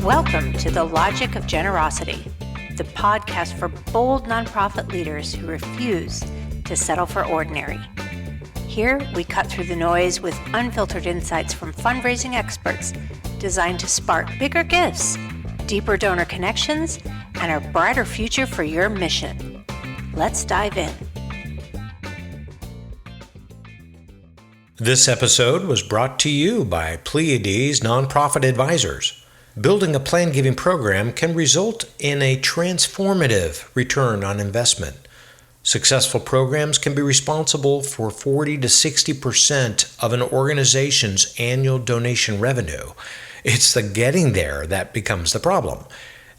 Welcome to The Logic of Generosity, the podcast for bold nonprofit leaders who refuse to settle for ordinary. Here, we cut through the noise with unfiltered insights from fundraising experts designed to spark bigger gifts, deeper donor connections, and a brighter future for your mission. Let's dive in. This episode was brought to you by Pleiades Nonprofit Advisors. Building a plan giving program can result in a transformative return on investment. Successful programs can be responsible for 40 to 60% of an organization's annual donation revenue. It's the getting there that becomes the problem.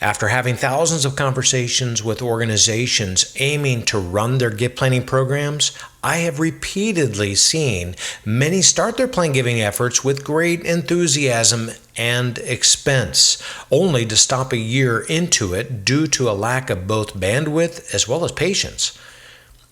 After having thousands of conversations with organizations aiming to run their gift planning programs, I have repeatedly seen many start their plan giving efforts with great enthusiasm and expense, only to stop a year into it due to a lack of both bandwidth as well as patience.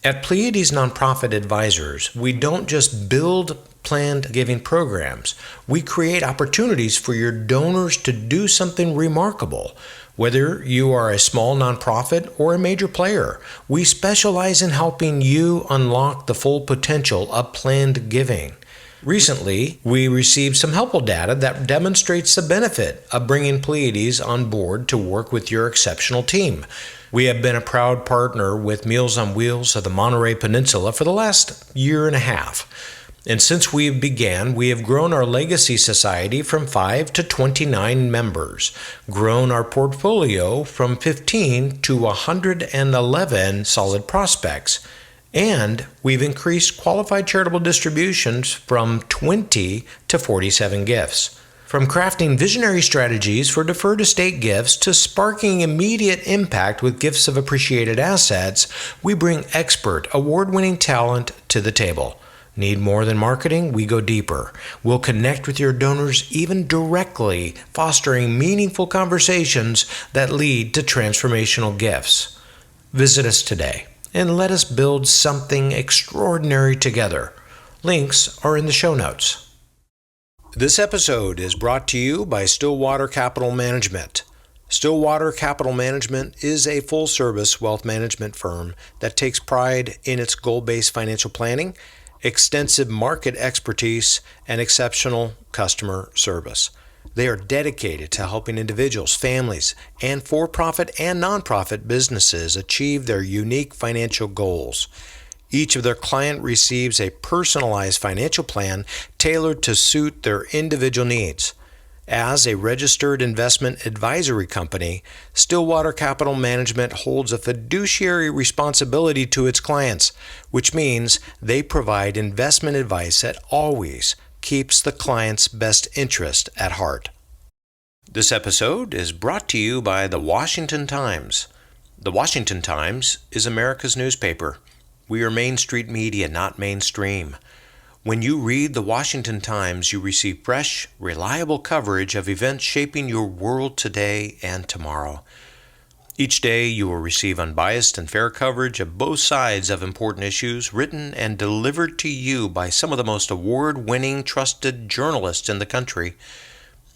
At Pleiades Nonprofit Advisors, we don't just build planned giving programs. We create opportunities for your donors to do something remarkable. Whether you are a small nonprofit or a major player, we specialize in helping you unlock the full potential of planned giving. Recently, we received some helpful data that demonstrates the benefit of bringing Pleiades on board to work with your exceptional team. We have been a proud partner with Meals on Wheels of the Monterey Peninsula for the last year and a half. And since we began, we have grown our Legacy Society from 5 to 29 members, grown our portfolio from 15 to 111 solid prospects, and we've increased qualified charitable distributions from 20 to 47 gifts. From crafting visionary strategies for deferred estate gifts to sparking immediate impact with gifts of appreciated assets, we bring expert, award-winning talent to the table. Need more than marketing? We go deeper. We'll connect with your donors even directly, fostering meaningful conversations that lead to transformational gifts. Visit us today and let us build something extraordinary together. Links are in the show notes. This episode is brought to you by Stillwater Capital Management. Stillwater Capital Management is a full-service wealth management firm that takes pride in its goal-based financial planning, extensive market expertise, and exceptional customer service. They are dedicated to helping individuals, families, and for-profit and nonprofit businesses achieve their unique financial goals. Each of their clients receives a personalized financial plan tailored to suit their individual needs. As a registered investment advisory company, Stillwater Capital Management holds a fiduciary responsibility to its clients, which means they provide investment advice that always keeps the client's best interest at heart. This episode is brought to you by the Washington Times. The Washington Times is America's newspaper. We are Main Street media, not mainstream. When you read the Washington Times, you receive fresh, reliable coverage of events shaping your world today and tomorrow. Each day, you will receive unbiased and fair coverage of both sides of important issues, written and delivered to you by some of the most award-winning, trusted journalists in the country.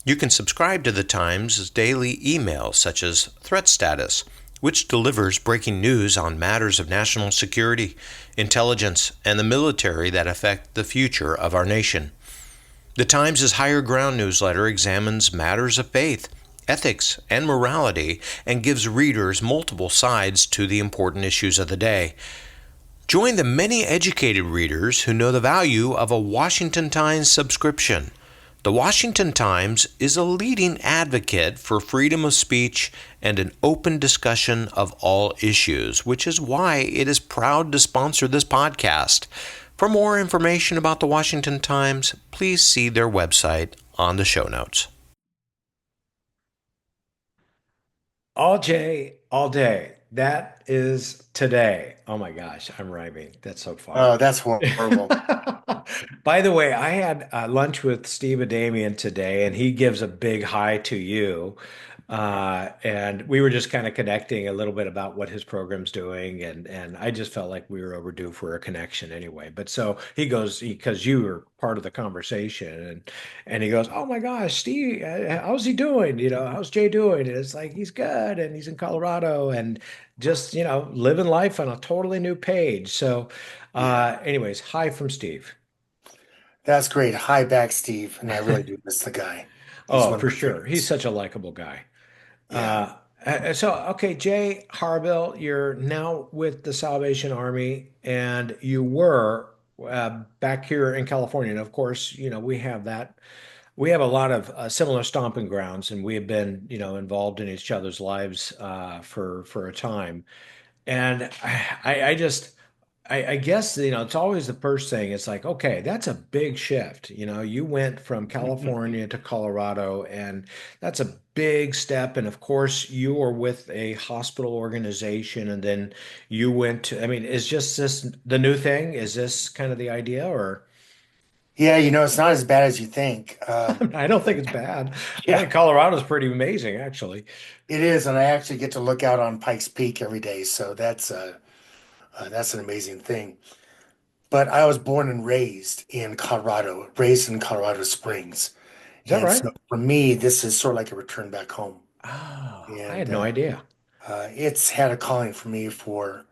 You can subscribe to the Times' daily emails, such as Threat Status, which delivers breaking news on matters of national security, intelligence, and the military that affect the future of our nation. The Times' Higher Ground newsletter examines matters of faith, ethics, and morality, and gives readers multiple sides to the important issues of the day. Join the many educated readers who know the value of a Washington Times subscription. The Washington Times is a leading advocate for freedom of speech and an open discussion of all issues, which is why it is proud to sponsor this podcast. For more information about the Washington Times, please see their website on the show notes. All J, all day. That is today. Oh my gosh, I'm rhyming. That's so fun. Oh, that's horrible. By the way, I had lunch with Steve Adamian today, and he gives a big hi to you. And we were just kind of connecting a little bit about what his program's doing, and I just felt like we were overdue for a connection anyway. But so he goes, because you were part of the conversation, and he goes, "Oh my gosh, Steve, how's he doing? How's Jay doing?" And it's like he's good, and he's in Colorado, and just living life on a totally new page. So, Yeah, anyways, hi from Steve. that's great. Hi back, Steve. And I really do miss the guy. He's Oh, one of for my sure, he's favorites. such a likable guy. Yeah. Okay, Jay Harvill, you're now with the Salvation Army, and you were back here in California. And of course, we have that. We have a lot of similar stomping grounds, and we have been, involved in each other's lives for a time. And I just, I guess, it's always the first thing. It's like, okay, that's a big shift. You went from California to Colorado, and that's a big step. And of course, you were with a hospital organization, and then you went to, I mean, is just this the new thing? Is this kind of the idea, or Yeah, it's not as bad as you think. I don't think it's bad. I Yeah, think Colorado's pretty amazing, actually. it is. And I actually get to look out on Pikes Peak every day. So that's an amazing thing. But I was born and raised in Colorado Springs. Is that And right? so for me, this is sort of like a return back home. Oh, I And had no idea. it's had a calling for me for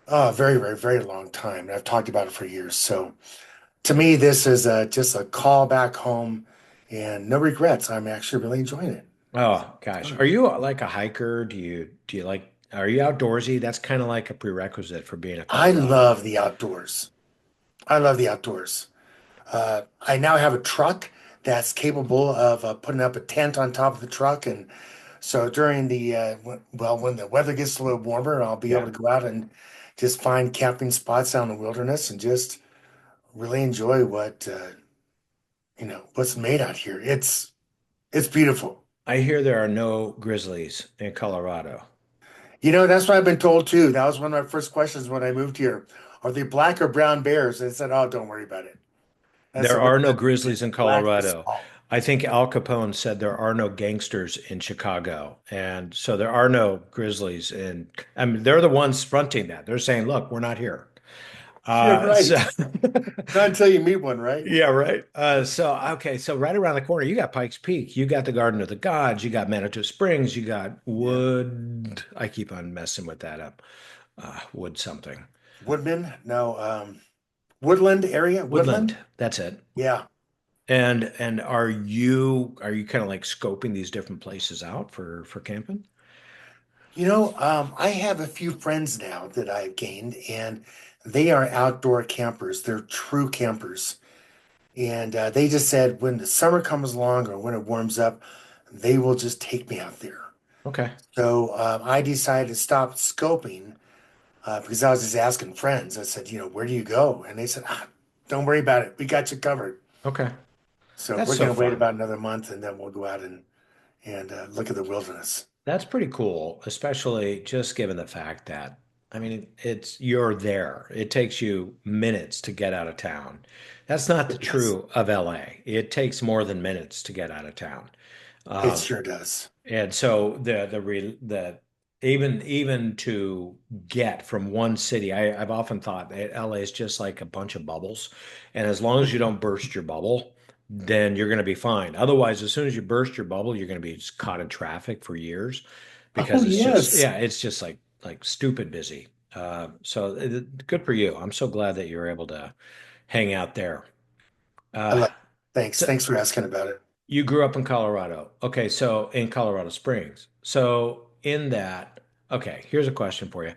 a very, very, very long time. And I've talked about it for years. So to me, this is just a call back home and no regrets. I'm actually really enjoying it. Oh gosh. Are Fun. you like a hiker? Do you like are you outdoorsy? That's kind of like a prerequisite for being a I Colorado. love the outdoors. I love the outdoors. I now have a truck that's capable of putting up a tent on top of the truck. And so during when the weather gets a little warmer, I'll be able Yeah. to go out and just find camping spots out in the wilderness and just really enjoy what's made out here. It's beautiful. I hear there are no grizzlies in Colorado. That's what I've been told too. That was one of my first questions when I moved here. Are they black or brown bears? And I said, "Oh, don't worry about it." I There said, "We're are no good. grizzlies in Black is Colorado. small." I think Al Capone said there are no gangsters in Chicago. And so there are no grizzlies in, I mean, they're the ones fronting that. They're saying, look, we're not here. You're So right. Not until you meet one, right? Yeah, right. Okay, so right around the corner, you got Pikes Peak, you got the Garden of the Gods, you got Manitou Springs, you got Yeah. Wood. I keep on messing with that up. Wood something. Woodman? No, woodland area? Woodland. Woodland? That's it. Yeah. And are you kind of like scoping these different places out for camping? I have a few friends now that I've gained, and they are outdoor campers. They're true campers. And they just said when the summer comes along or when it warms up, they will just take me out there. Okay. So I decided to stop scoping because I was just asking friends. I said, where do you go? And they said, don't worry about it. We got you covered. Okay. So That's we're so going to wait fun. about another month and then we'll go out and look at the wilderness. That's pretty cool, especially just given the fact that, I mean, it's you're there. It takes you minutes to get out of town. That's not the It does. true of LA. It takes more than minutes to get out of town. It Uh, sure does. and so the even to get from one city, I've often thought that LA is just like a bunch of bubbles, and as long as you don't burst your bubble, then you're going to be fine. Otherwise, as soon as you burst your bubble, you're going to be caught in traffic for years Oh, because it's just yes. yeah, it's just like stupid busy. Good for you. I'm so glad that you're able to hang out there. I Uh, love it. Thanks. so Thanks for asking about it. you grew up in Colorado. Okay, so in Colorado Springs. So in that, okay, here's a question for you.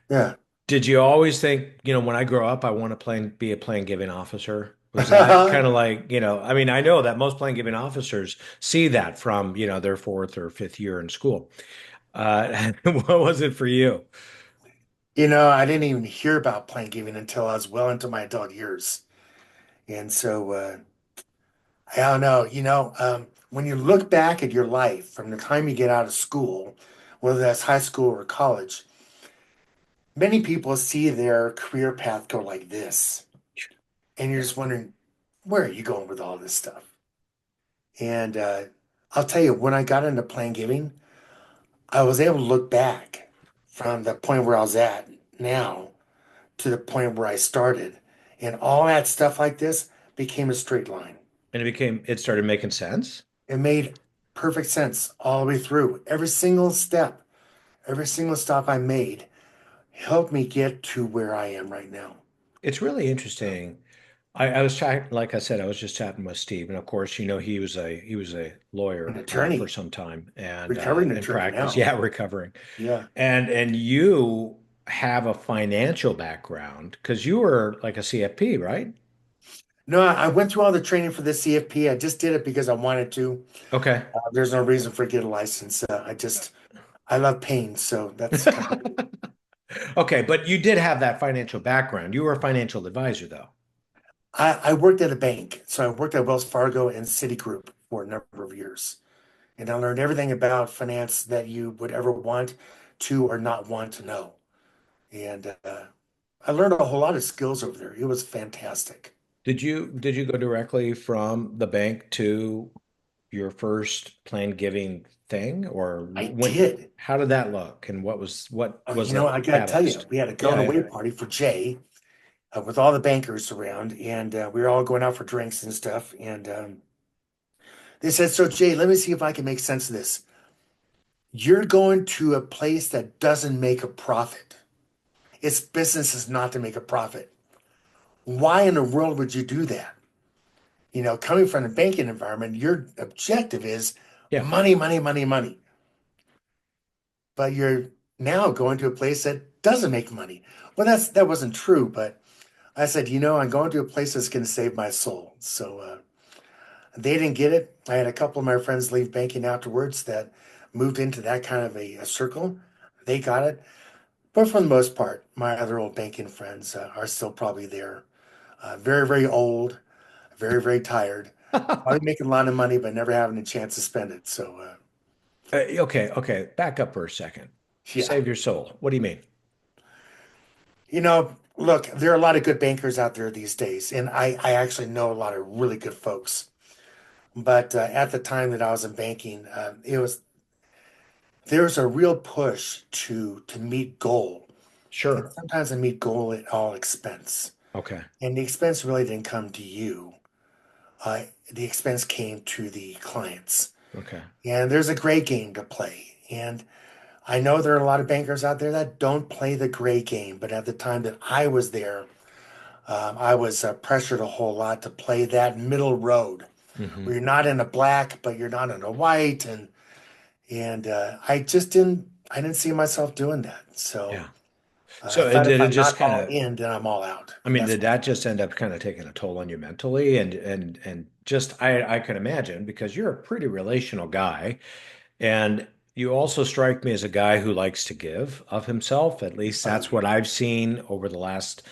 Yeah. Did you always think, when I grow up, I want to be a plane giving officer? Was that kind of like, I mean, I know that most plane giving officers see that from, their fourth or fifth year in school. What was it for you? I didn't even hear about plant giving until I was well into my adult years. And so I don't know, when you look back at your life from the time you get out of school, whether that's high school or college, many people see their career path go like this. And you're Yeah. just wondering, where are you going with all this stuff? And I'll tell you, when I got into plan giving, I was able to look back from the point where I was at now to the point where I started. And all that stuff like this became a straight line. And it started making sense. It made perfect sense all the way through. Every single stop I made helped me get to where I am right now. It's really interesting. I was chatting, like I said, I was just chatting with Steve, and of course, he was a An lawyer for attorney, some time and recovering in attorney practice, now. yeah, recovering. Yeah. And you have a financial background because you were like a CFP, right? No, I went through all the training for the CFP. I just did it because I wanted to. Okay. There's no reason for get a license. I love pain, so that's kind of. Okay, but you did have that financial background. You were a financial advisor, though. I worked at a bank, so I worked at Wells Fargo and Citigroup for a number of years, and I learned everything about finance that you would ever want to or not want to know. And I learned a whole lot of skills over there. It was fantastic. Did you go directly from the bank to your first plan giving thing, or I when? did. How did that look, and what was the I gotta tell you, catalyst? we had a going Yeah, yeah. away party for Jay with all the bankers around, and we were all going out for drinks and stuff. And they said, "So Jay, let me see if I can make sense of this. You're going to a place that doesn't make a profit. Its business is not to make a profit. Why in the world would you do that? Coming from the banking environment, your objective is Yeah. money, money, money, money. But you're now going to a place that doesn't make money. Well, that wasn't true, but I said, I'm going to a place that's going to save my soul. So they didn't get it. I had a couple of my friends leave banking afterwards that moved into that kind of a circle. They got it. But for the most part, my other old banking friends are still probably there. Very, very old, very, very tired, probably making a lot of money, but never having a chance to spend it. So, Okay, okay. Back up for a second. yeah. Save your soul. What do you mean? Look, there are a lot of good bankers out there these days, and I actually know a lot of really good folks. But at the time that I was in banking, there was a real push to meet goal, and Sure. sometimes I meet goal at all expense, Okay. and the expense really didn't come to you. The expense came to the clients, Okay. and there's a gray game to play. And I know there are a lot of bankers out there that don't play the gray game, but at the time that I was there, I was pressured a whole lot to play that middle road Hmm. where you're not in a black, but you're not in a white, and I didn't see myself doing that. So Yeah. I So thought if did it I'm not just kind all of, in, then I'm all out, I and mean, that's did that just end up kind of taking a toll on you mentally? And just I can imagine because you're a pretty relational guy. And you also strike me as a guy who likes to give of himself. At least that's what I've seen over the last,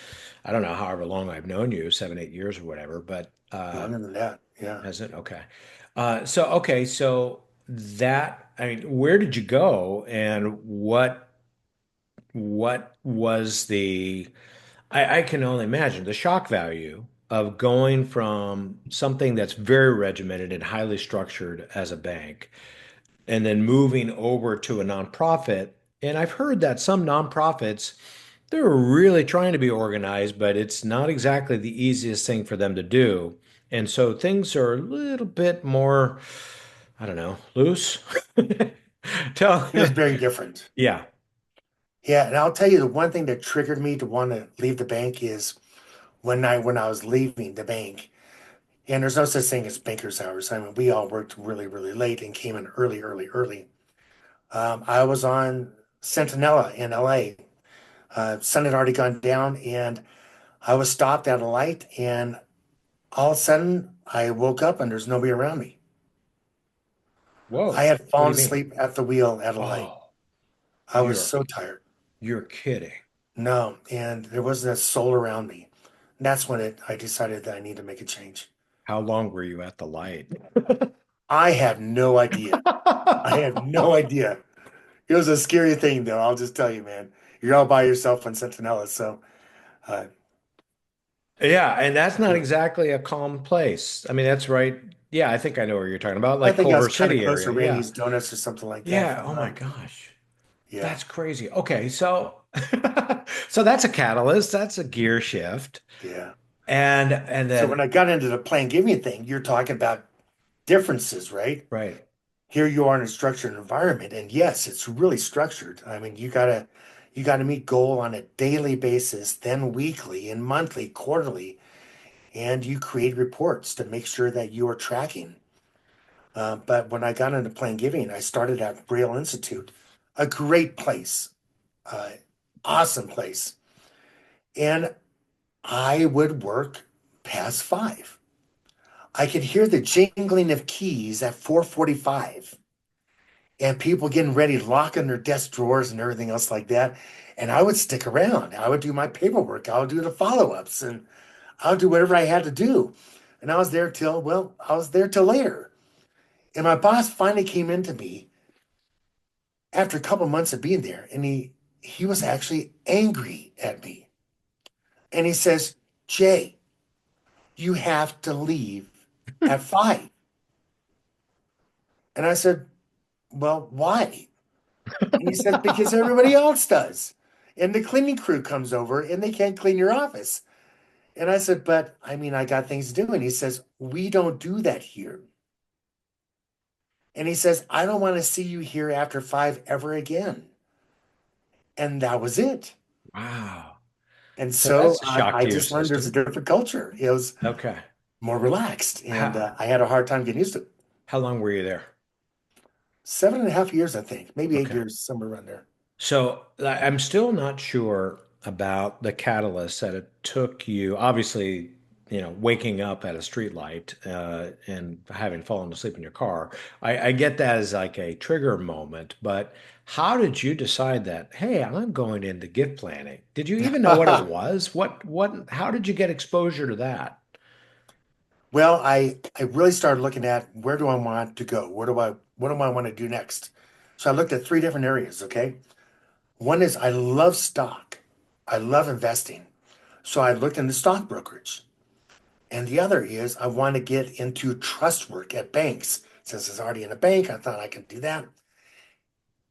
I don't know, however long I've known you, 7, 8 years or whatever, but longer than that. Yeah, has it? Okay. So that, I mean, where did you go and what was I can only imagine the shock value of going from something that's very regimented and highly structured as a bank and then moving over to a nonprofit. And I've heard that some nonprofits, they're really trying to be organized, but it's not exactly the easiest thing for them to do. And so things are a little bit more, I don't know, loose. Tell, it was very different. yeah. Yeah, and I'll tell you the one thing that triggered me to want to leave the bank is when I was leaving the bank. And there's no such thing as banker's hours. I mean, we all worked really, really late and came in early, early, early. I was on Centinela in LA. Sun had already gone down, and I was stopped at a light, and all of a sudden I woke up and there's nobody around me. I Whoa. had What do fallen you mean? asleep at the wheel at a light. Oh, I was you're so tired. you're kidding. No, and there wasn't a soul around me. And that's when I decided that I need to make a change. How long were you at the light? I have no idea. I have no idea. It was a scary thing, though. I'll just tell you, man. You're all by yourself on Centinela, so uh, Yeah, and that's not yeah. exactly a calm place. I mean, that's right. Yeah, I think I know where you're talking about, I like think I was Culver kind of City close to area. Yeah. Randy's Donuts or something like that Yeah. from Oh my gosh. yeah, That's crazy. Okay, so so that's a catalyst, that's a gear shift. yeah. And So when then I got into the plan giving thing, you're talking about differences, right? right. Here you are in a structured environment, and yes, it's really structured. I mean, you gotta meet goal on a daily basis, then weekly and monthly, quarterly, and you create reports to make sure that you are tracking. But when I got into plan giving, I started at Braille Institute, a great place, uh, awesome place, and I would work past 5. I could hear the jingling of keys at 4:45 and people getting ready, locking their desk drawers and everything else like that. And I would stick around. I would do my paperwork. I would do the follow-ups and I would do whatever I had to do. And I was there till later. And my boss finally came into me after a couple months of being there, and he was actually angry at me. And he says, Jay, you have to leave at 5. And I said, well, why? And he says, because everybody else does. And the cleaning crew comes over and they can't clean your office. And I said, but I mean, I got things to do. And he says, we don't do that here. And he says, I don't want to see you here after 5 ever again. And that was it. Wow. And So so that's a shock I to your just learned there's a system. different culture. It was Okay. more relaxed. And How I had a hard time getting used to it. how long were you there? 7.5 years, I think, maybe eight Okay. years, somewhere around there. So I'm still not sure about the catalyst that it took you. Obviously, waking up at a street light and having fallen asleep in your car. I get that as like a trigger moment, but how did you decide that, hey, I'm going into gift planning? Did you even know what it was? How did you get exposure to that? Well, I really started looking at where do I want to go? What do I want to do next? So I looked at 3 different areas, okay? One is I love stock. I love investing. So I looked into stock brokerage. And the other is I want to get into trust work at banks. Since it's already in a bank, I thought I could do that.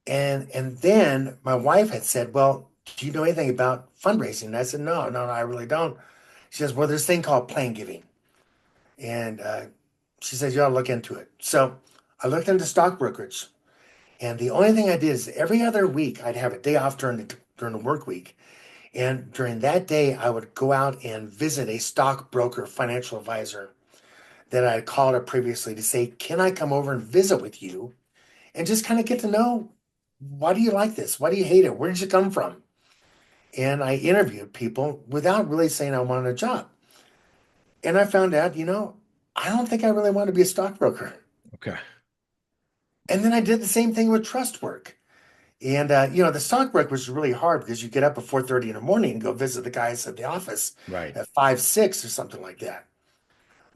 And then my wife had said, well, do you know anything about fundraising? And I said, no, no, no, I really don't. She says, well, there's this thing called plan giving. And she says, you ought to look into it. So I looked into stock brokerage. And the only thing I did is every other week I'd have a day off during the work week. And during that day, I would go out and visit a stockbroker financial advisor that I had called up previously to say, can I come over and visit with you and just kind of get to know why do you like this? Why do you hate it? Where did you come from? And I interviewed people without really saying I wanted a job. And I found out, I don't think I really want to be a stockbroker. Okay. And then I did the same thing with trust work. And the stockbroker was really hard because you get up at 4:30 in the morning and go visit the guys at the office Right. at 5, 6 or something like that.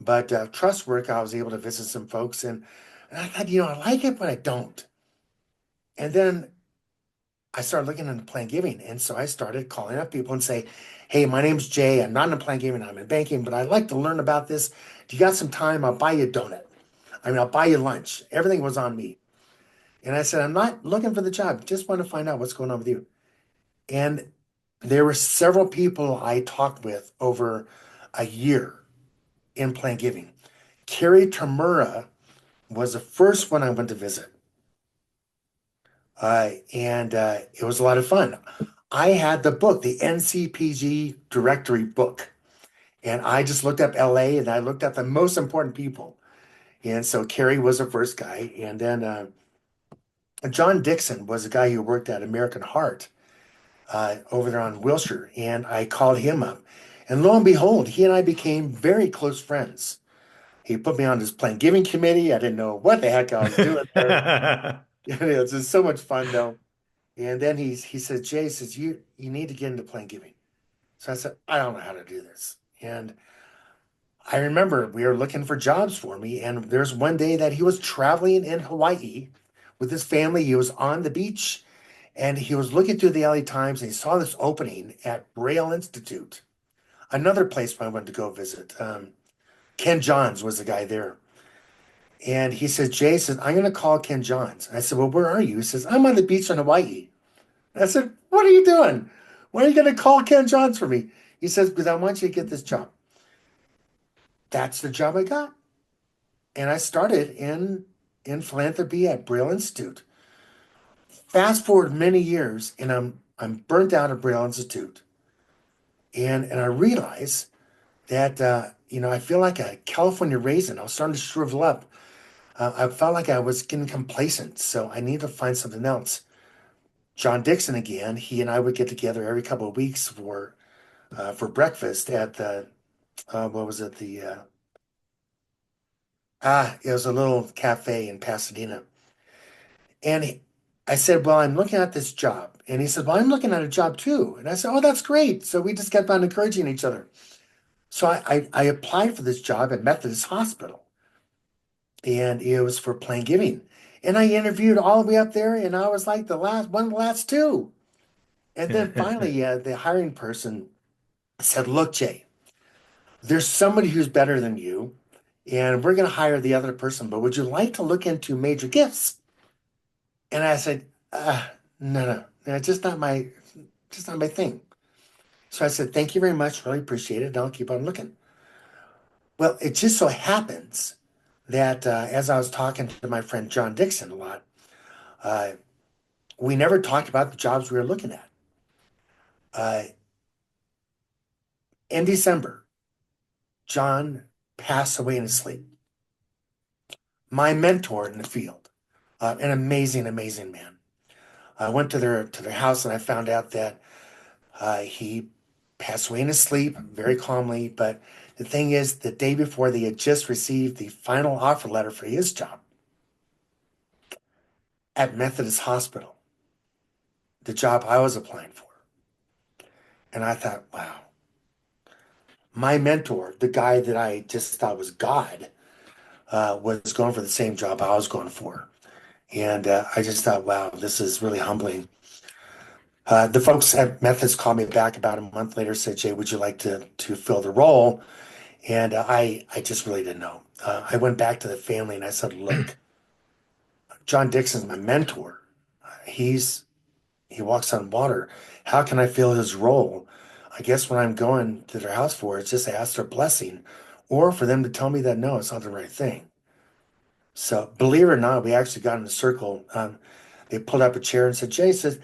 But trust work, I was able to visit some folks and I thought, I like it, but I don't. And then I started looking into plan giving. And so I started calling up people and say, hey, my name's Jay. I'm not in plan giving, I'm in banking, but I'd like to learn about this. Do you got some time? I'll buy you a donut. I mean, I'll buy you lunch. Everything was on me. And I said, I'm not looking for the job. Just want to find out what's going on with you. And there were several people I talked with over a year in plan giving. Carrie Tamura was the first one I went to visit. And it was a lot of fun. I had the book, the NCPG directory book, and I just looked up LA and I looked at the most important people. And so Carrie was the first guy. And then John Dixon was a guy who worked at American Heart over there on Wilshire. And I called him up. And lo and behold, he and I became very close friends. He put me on his plan giving committee. I didn't know what the heck I was doing there. It's just so much fun though. And then he said, Jay says, you need to get into plan giving. So I said, I don't know how to do this. And I remember we were looking for jobs for me. And there's one day that he was traveling in Hawaii with his family. He was on the beach and he was looking through the LA Times and he saw this opening at Braille Institute, another place I wanted to go visit. Ken Johns was the guy there. And he says, Jay says, I'm going to call Ken Johns. I said, well, where are you? He says, I'm on the beach in Hawaii. And I said, what are you doing? Why are you going to call Ken Johns for me? He says, because I want you to get this job. That's the job I got. And I started in philanthropy at Braille Institute. Fast forward many years, and I'm burnt out at Braille Institute. And I realize that I feel like a California raisin. I was starting to shrivel up. I felt like I was getting complacent, so I need to find something else. John Dixon again. He and I would get together every couple of weeks for breakfast at the what was it it was a little cafe in Pasadena. And I said, well, I'm looking at this job, and he said, well, I'm looking at a job too. And I said, oh, that's great. So we just kept on encouraging each other. So I applied for this job at Methodist Hospital, and it was for plain giving. And I interviewed all the way up there, and I was like the last one of the last two. And then finally, the hiring person said, look, Jay, there's somebody who's better than you, and we're going to hire the other person, but would you like to look into major gifts? And I said, no, just not my thing. So I said, thank you very much, really appreciate it. I'll keep on looking. Well, it just so happens that as I was talking to my friend John Dixon a lot, uh, we never talked about the jobs we were looking at. Uh, in December, John passed away in his sleep. My mentor in the field, an amazing, amazing man. I went to their house and I found out that he passed away in his sleep very calmly. But the thing is, the day before, they had just received the final offer letter for his job at Methodist Hospital, the job I was applying for. And I thought, wow, my mentor, the guy that I just thought was God, was going for the same job I was going for. And I just thought, wow, this is really humbling. The folks at Methodist called me back about a month later, said, Jay, would you like to fill the role? And I just really didn't know. I went back to the family and I said, look, John Dixon's my mentor. He's he walks on water. How can I fill his role? I guess when I'm going to their house for it, it's just to ask their blessing, or for them to tell me that no, it's not the right thing. So believe it or not, we actually got in a circle. They pulled up a chair and said, Jay says,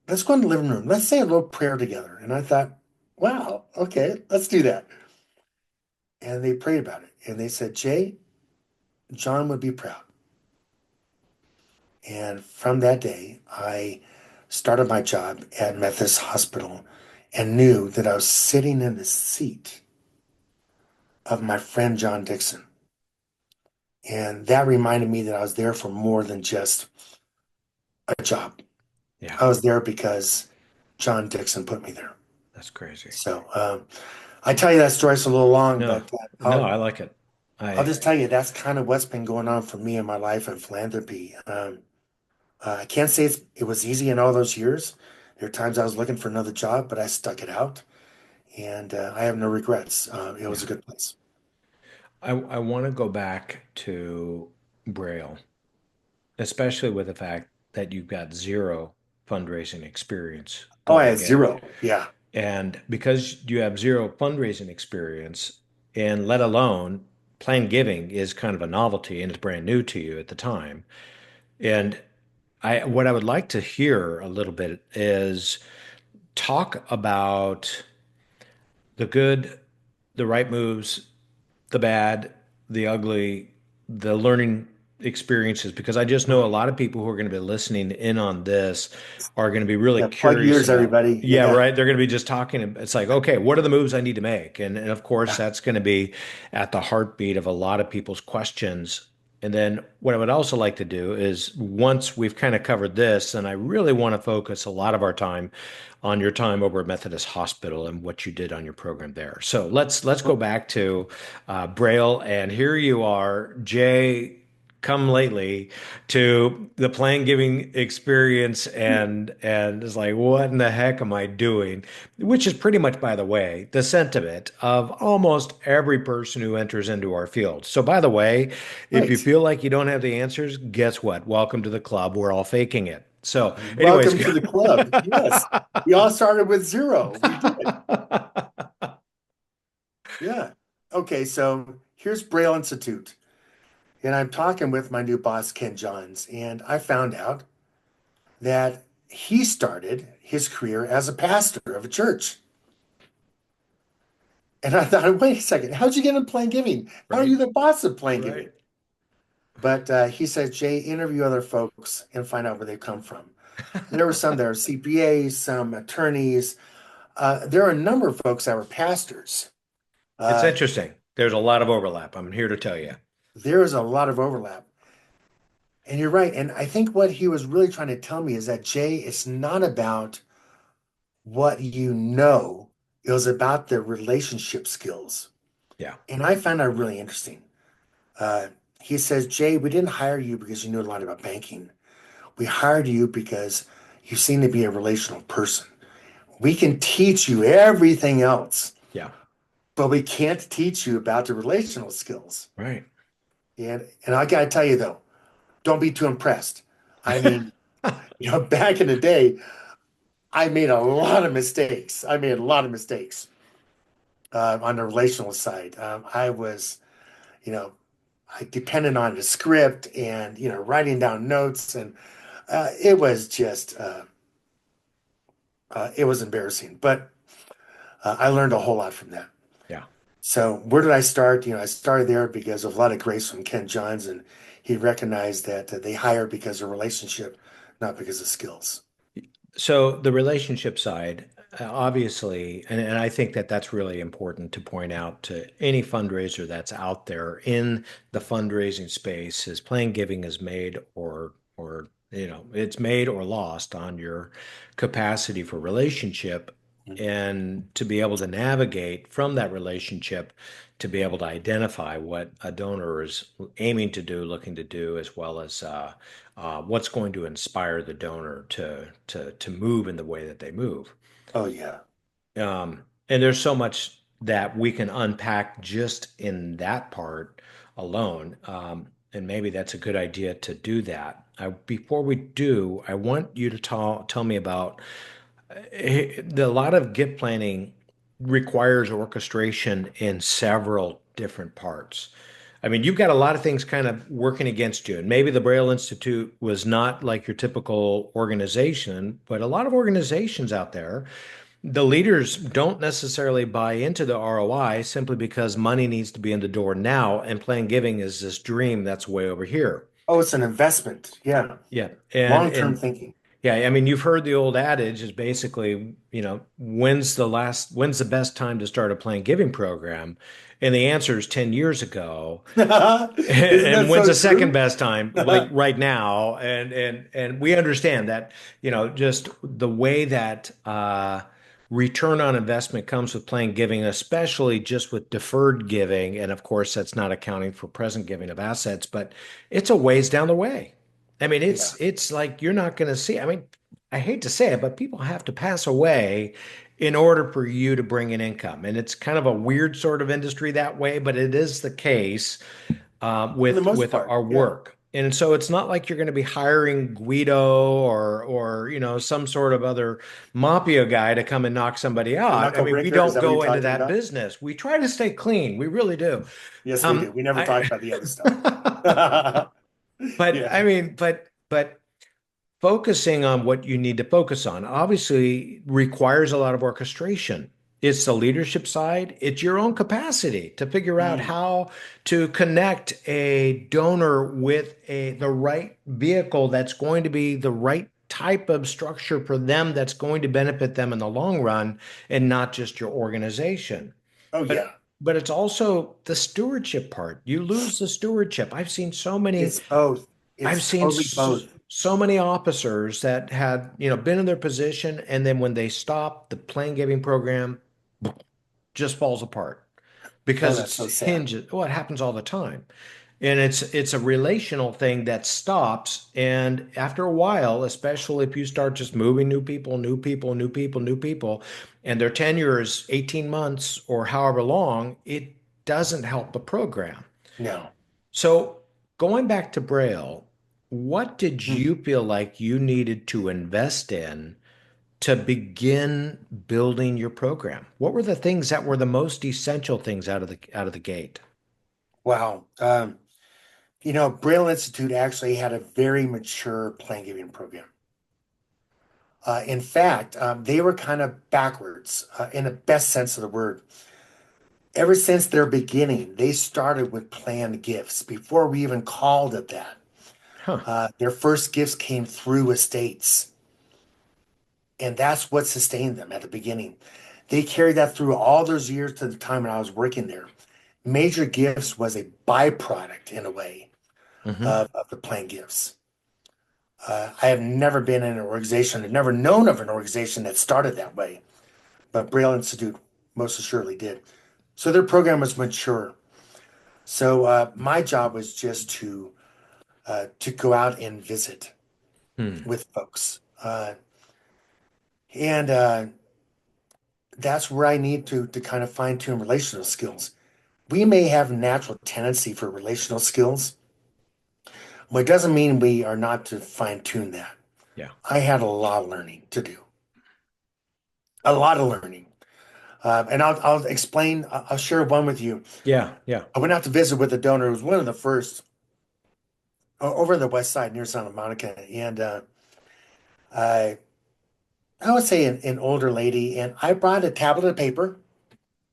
let's go in the living room. Let's say a little prayer together. And I thought, wow, okay, let's do that. And they prayed about it. And they said, Jay, John would be proud. And from that day, I started my job at Methodist Hospital and knew that I was sitting in the seat of my friend John Dixon. And that reminded me that I was there for more than just a job. Yeah, I was there because John Dixon put me there. that's crazy. So I tell you that story. It's a little long, No, but no, I like it. I'll I just tell you that's kind of what's been going on for me in my life and philanthropy. I can't say it was easy in all those years. There are times I was looking for another job, but I stuck it out, and I have no regrets. It was yeah, a good place. I want to go back to Braille, especially with the fact that you've got zero fundraising experience Oh, I had going in. zero. Yeah. And because you have zero fundraising experience, and let alone planned giving is kind of a novelty and it's brand new to you at the time. And what I would like to hear a little bit is talk about the good, the right moves, the bad, the ugly, the learning experiences, because I just know a lot of people who are going to be listening in on this are going to be really Yeah. Plug curious yours, about, everybody. yeah, Yeah. right. They're going to be just talking. It's like, okay, what are the moves I need to make? And of course, Yeah. that's going to be at the heartbeat of a lot of people's questions. And then what I would also like to do is once we've kind of covered this, and I really want to focus a lot of our time on your time over at Methodist Hospital and what you did on your program there. So let's go back to Braille, and here you are, Jay. come lately to the plan giving experience and it's like, what in the heck am I doing? Which is pretty much, by the way, the sentiment of almost every person who enters into our field. So by the way, if you Right. feel like you don't have the answers, guess what? Welcome to the club. We're all faking it. So anyways, Welcome to the club. Yes. We all started with zero. We did. Yeah. Okay, so here's Braille Institute. And I'm talking with my new boss, Ken Johns, and I found out that he started his career as a pastor of a church. And I thought, wait a second, how'd you get into Plain Giving? How are right, you the boss of Plain right. Giving? But he said, Jay, interview other folks and find out where they come from. There were some that are CPAs, some attorneys. There are a number of folks that were pastors. It's Uh, interesting. There's a lot of overlap. I'm here to tell you. there is a lot of overlap. And you're right. And I think what he was really trying to tell me is that, Jay, it's not about what you know, it was about the relationship skills. Yeah, And I found that really interesting. Uh, he says, Jay, we didn't hire you because you knew a lot about banking. We hired you because you seem to be a relational person. We can teach you everything else, yeah, but we can't teach you about the relational skills. right. And I got to tell you, though, don't be too impressed. I mean, back in the day, I made a lot of mistakes. I made a lot of mistakes on the relational side. I was, you know, I depended on the script and, writing down notes. And it was just, it was embarrassing. But I learned a whole lot from that. Yeah. So where did I start? I started there because of a lot of grace from Ken Johns. And he recognized that they hire because of relationship, not because of skills. So the relationship side, obviously, and I think that that's really important to point out to any fundraiser that's out there in the fundraising space is playing giving is made or it's made or lost on your capacity for relationship and to be able to navigate from that relationship to be able to identify what a donor is aiming to do, looking to do, as well as what's going to inspire the donor to move in the way that they move. Oh, yeah. And there's so much that we can unpack just in that part alone. And maybe that's a good idea to do that. Before we do, I want you to tell me about a lot of gift planning requires orchestration in several different parts. I mean, you've got a lot of things kind of working against you. And maybe the Braille Institute was not like your typical organization, but a lot of organizations out there, the leaders don't necessarily buy into the ROI simply because money needs to be in the door now. And Plan Giving is this dream that's way over here. Oh, it's an investment. Yeah. Yeah. And Long-term and thinking. yeah, I mean, you've heard the old adage is basically, when's the best time to start a Plan Giving program? And the answer is 10 years ago. Isn't And that when's so the second true? best time? Like right now. And we understand that, just the way that return on investment comes with Plan Giving, especially just with deferred giving. And of course, that's not accounting for present giving of assets, but it's a ways down the way. I mean, Yeah. it's like you're not going to see. I mean, I hate to say it, but people have to pass away in order for you to bring in income. And it's kind of a weird sort of industry that way, but it is the case For the most with part. our Yeah. work. And so it's not like you're going to be hiring Guido or some sort of other mafia guy to come and knock somebody The out. I knuckle mean, we breaker, is don't that what you're go into talking that about? business. We try to stay clean. We really do. Yes, we do. Um, We never talk I about the other stuff. but Yeah. I mean, but focusing on what you need to focus on obviously requires a lot of orchestration. It's the leadership side, it's your own capacity to figure out Mm. how to connect a donor with the right vehicle that's going to be the right type of structure for them that's going to benefit them in the long run and not just your organization. Oh, But yeah. but it's also the stewardship part. You lose the stewardship. It's both. I've It's seen totally both. so many officers that had, been in their position, and then when they stop, the plan giving program just falls apart Oh, because that's it's so sad. hinges. Well, it happens all the time. And it's a relational thing that stops. And after a while, especially if you start just moving new people, new people, new people, new people, and their tenure is 18 months or however long, it doesn't help the program. No. So going back to Braille, what did Hmm. you feel like you needed to invest in to begin building your program? What were the things that were the most essential things out of the gate? Wow. Braille Institute actually had a very mature plan giving program. In fact, they were kind of backwards in the best sense of the word. Ever since their beginning, they started with planned gifts before we even called it that. Huh. Their first gifts came through estates, and that's what sustained them at the beginning. They carried that through all those years to the time when I was working there. Major gifts was a byproduct, in a way, Hmm. of the planned gifts. I have never been in an organization, I've never known of an organization that started that way, but Braille Institute most assuredly did. So their program was mature. So my job was just to go out and visit Hmm. with folks, and that's where I need to kind of fine tune relational skills. We may have natural tendency for relational skills, but it doesn't mean we are not to fine tune that. Yeah. I had a lot of learning to do, a lot of learning. And I'll explain, I'll share one with you. Yeah. Yeah. I went out to visit with a donor who was one of the first over the west side near Santa Monica. And I, I would say an older lady. And I brought a tablet of paper.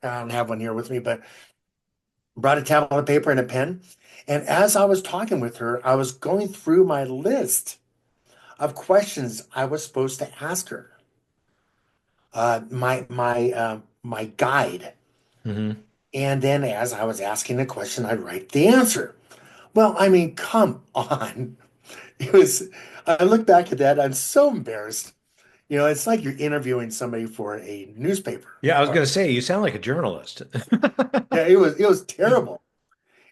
I don't have one here with me, but brought a tablet of paper and a pen. And as I was talking with her, I was going through my list of questions I was supposed to ask her. My guide. Hmm. And then as I was asking the question, I'd write the answer. Well, I mean, come on. It was, I look back at that, I'm so embarrassed. It's like you're interviewing somebody for a newspaper. Yeah, I was Or, going to say, you sound like a journalist. yeah, it was terrible.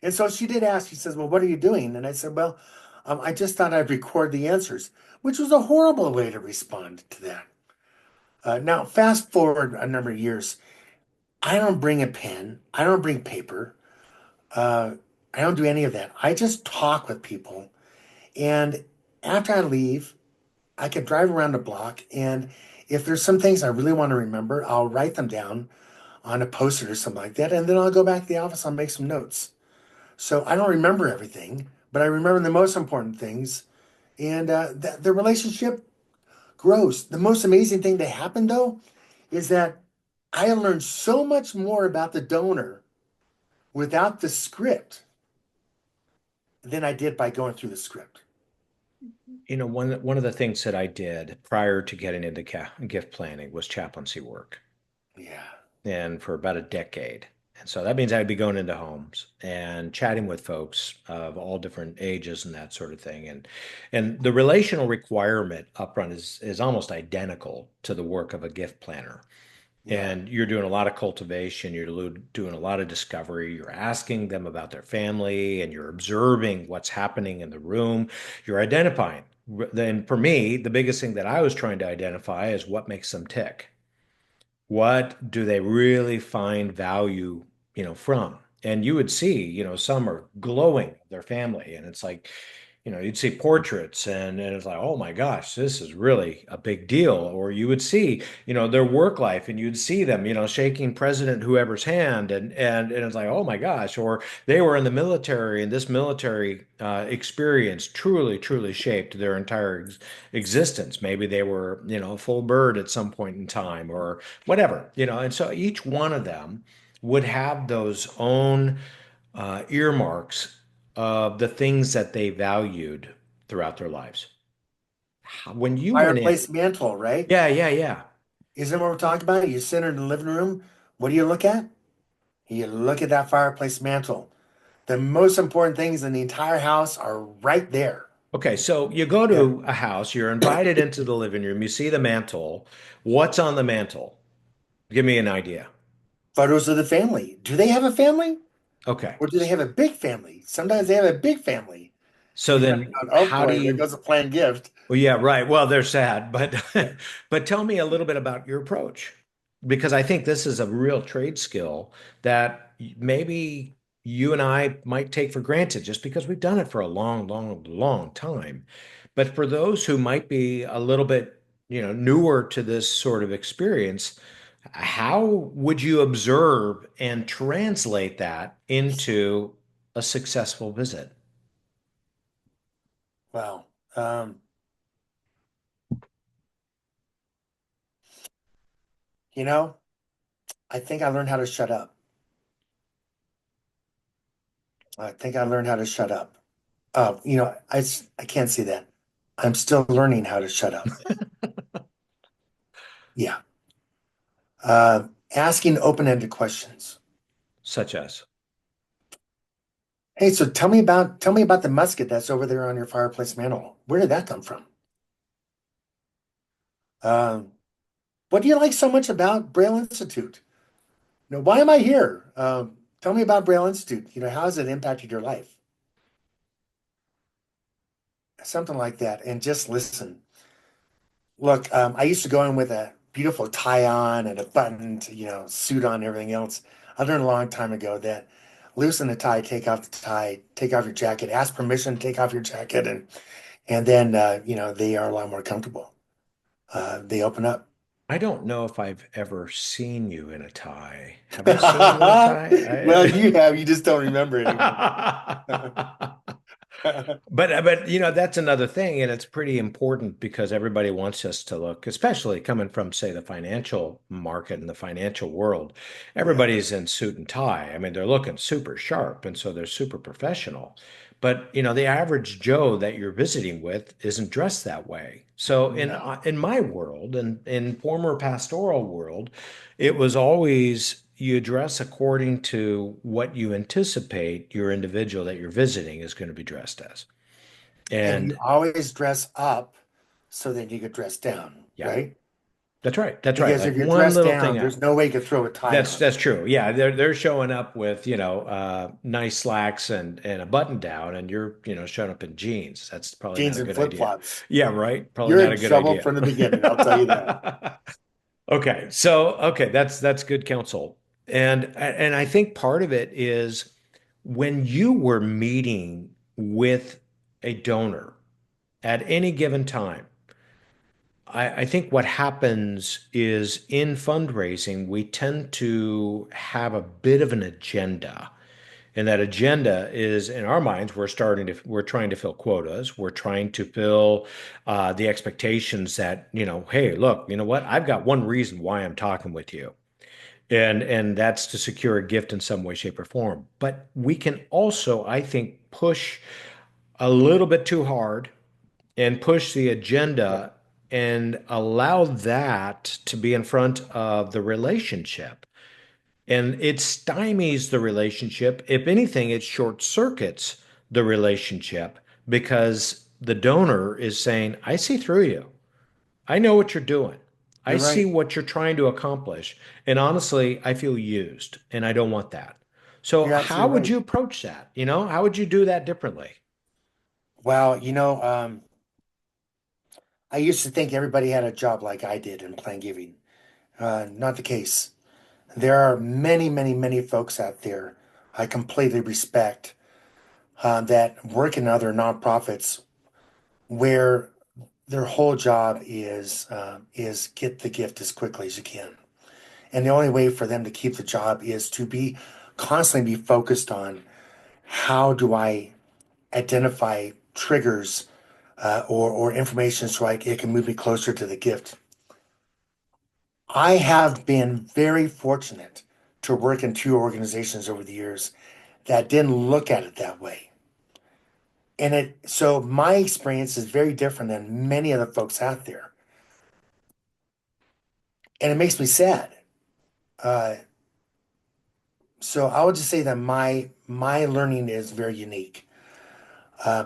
And so she did ask, she says, "Well, what are you doing?" And I said, "Well, I just thought I'd record the answers," which was a horrible way to respond to that. Now, fast forward a number of years, I don't bring a pen, I don't bring paper, uh, I don't do any of that. I just talk with people. And after I leave, I could drive around the block. And if there's some things I really want to remember, I'll write them down on a post-it or something like that. And then I'll go back to the office, I'll make some notes. So I don't remember everything, but I remember the most important things. And the relationship grows. The most amazing thing that happened, though, is that I learned so much more about the donor without the script than I did by going through the script. One of the things that I did prior to getting into gift planning was chaplaincy work, Yeah. and for about a decade. And so that means I'd be going into homes and chatting with folks of all different ages and that sort of thing. And the relational requirement upfront is almost identical to the work of a gift planner. Yeah. And you're doing a lot of cultivation, you're doing a lot of discovery, you're asking them about their family, and you're observing what's happening in the room, you're identifying. Then for me, the biggest thing that I was trying to identify is what makes them tick. What do they really find value, from? And you would see, some are glowing their family, and it's like, you'd see portraits, and it's like, oh my gosh, this is really a big deal. Or you would see, their work life, and you'd see them, shaking President whoever's hand, and it's like, oh my gosh. Or they were in the military, and this military experience truly, truly shaped their entire existence. Maybe they were, a full bird at some point in time, or whatever, and so each one of them would have those own earmarks of the things that they valued throughout their lives. When you went in, Fireplace mantle, right? yeah, yeah, yeah. Isn't that what we're talking about? You sit in the living room. What do you look at? You look at that fireplace mantle. The most important things in the entire house are right there. Okay, so you go Yeah. to a house, you're invited into the living room, you see the mantle. What's on the mantle? Give me an idea. Photos of the family. Do they have a family? Okay. Or do they have a big family? Sometimes they have a big family. So And you're then going, oh how do boy, there you, goes a planned gift. well, yeah, right. Well, they're sad, but Yeah. but tell me a little bit about your approach because I think this is a real trade skill that maybe you and I might take for granted just because we've done it for a long, long, long time. But for those who might be a little bit, newer to this sort of experience, how would you observe and translate that into a successful visit? Wow. Um, you know, I think I learned how to shut up. I think I learned how to shut up. I can't say that. I'm still learning how to shut up. Yeah. Asking open-ended questions. Such as, Hey, so tell me about the musket that's over there on your fireplace mantle. Where did that come from? Um, what do you like so much about Braille Institute? Why am I here? Tell me about Braille Institute. How has it impacted your life? Something like that, and just listen. Look, I used to go in with a beautiful tie on and a buttoned, suit on and everything else. I learned a long time ago that loosen the tie, take off the tie, take off your jacket, ask permission, take off your jacket, and then they are a lot more comfortable. They open up. I don't know if I've ever seen you in a tie. Have I seen you in a Well, tie? you have, you just don't remember anymore. I- but that's another thing, and it's pretty important because everybody wants us to look, especially coming from, say, the financial market and the financial world. Yeah, Everybody's in suit and tie. I mean, they're looking super sharp, and so they're super professional. But the average Joe that you're visiting with isn't dressed that way. So no, in my world and in former pastoral world, it was always you dress according to what you anticipate your individual that you're visiting is going to be dressed as. and you And always dress up so that you could dress down, yeah, right? that's right. That's right. Because Like if you're one dressed little down, thing there's out. no way you could throw a tie That's on. that's true. Yeah, they're showing up with, nice slacks and a button down, and you're, showing up in jeans. That's probably not Jeans a and good idea. flip-flops. Yeah, right. Probably You're not in a good trouble idea. from the beginning, I'll tell you that. Okay. So, okay, that's good counsel. And I think part of it is when you were meeting with a donor at any given time, I think what happens is in fundraising, we tend to have a bit of an agenda. And that agenda is in our minds, we're trying to fill quotas. We're trying to fill the expectations that, hey, look, you know what? I've got one reason why I'm talking with you. And that's to secure a gift in some way, shape, or form. But we can also, I think, push a little bit too hard and push the Yeah, agenda and allow that to be in front of the relationship. And it stymies the relationship. If anything, it short circuits the relationship because the donor is saying, I see through you. I know what you're doing. I you're see right. what you're trying to accomplish. And honestly, I feel used and I don't want that. So, You're how absolutely would right. you approach that? How would you do that differently? Well, I used to think everybody had a job like I did in plan giving. Not the case. There are many, many, many folks out there I completely respect that work in other nonprofits where their whole job is get the gift as quickly as you can. And the only way for them to keep the job is to be constantly be focused on how do I identify triggers or information so it can move me closer to the gift. I have been very fortunate to work in two organizations over the years that didn't look at it that way. So my experience is very different than many other folks out there. And it makes me sad. Uh, so I would just say that my learning is very unique.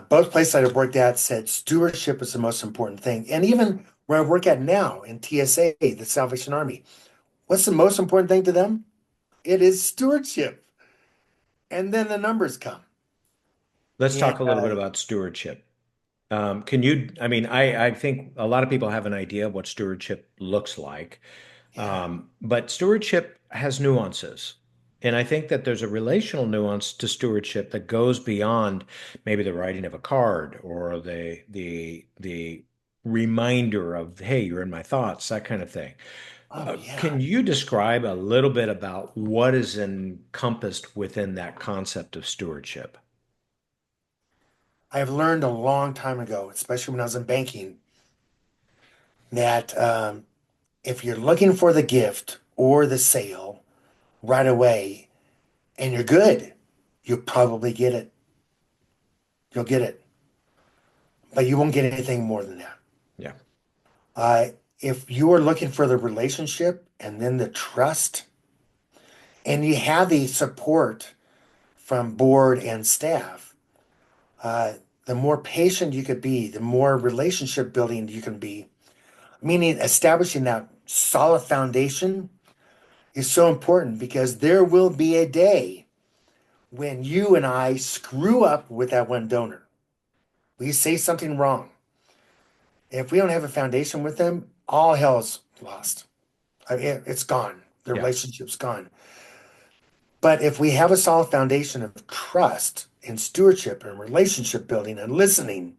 Both places I've worked at said stewardship is the most important thing. And even where I work at now in TSA, the Salvation Army, what's the most important thing to them? It is stewardship. and then the numbers come. Let's And talk a little bit about stewardship. Can you, I mean, I think a lot of people have an idea of what stewardship looks like. yeah, But stewardship has nuances. And I think that there's a relational nuance to stewardship that goes beyond maybe the writing of a card or the reminder of, hey, you're in my thoughts, that kind of thing. oh yeah, Can you describe a little bit about what is encompassed within that concept of stewardship? I've learned a long time ago, especially when I was in banking, that if you're looking for the gift or the sale right away and you're good, you'll probably get it. You'll get it, but you won't get anything more than that. Yeah. Uh, if you are looking for the relationship and then the trust, and you have the support from board and staff, uh, the more patient you could be, the more relationship building you can be, meaning establishing that solid foundation is so important because there will be a day when you and I screw up with that one donor. We say something wrong. If we don't have a foundation with them, all hell's lost. I mean, it's gone. The Yeah. relationship's gone. But if we have a solid foundation of trust and stewardship and relationship building and listening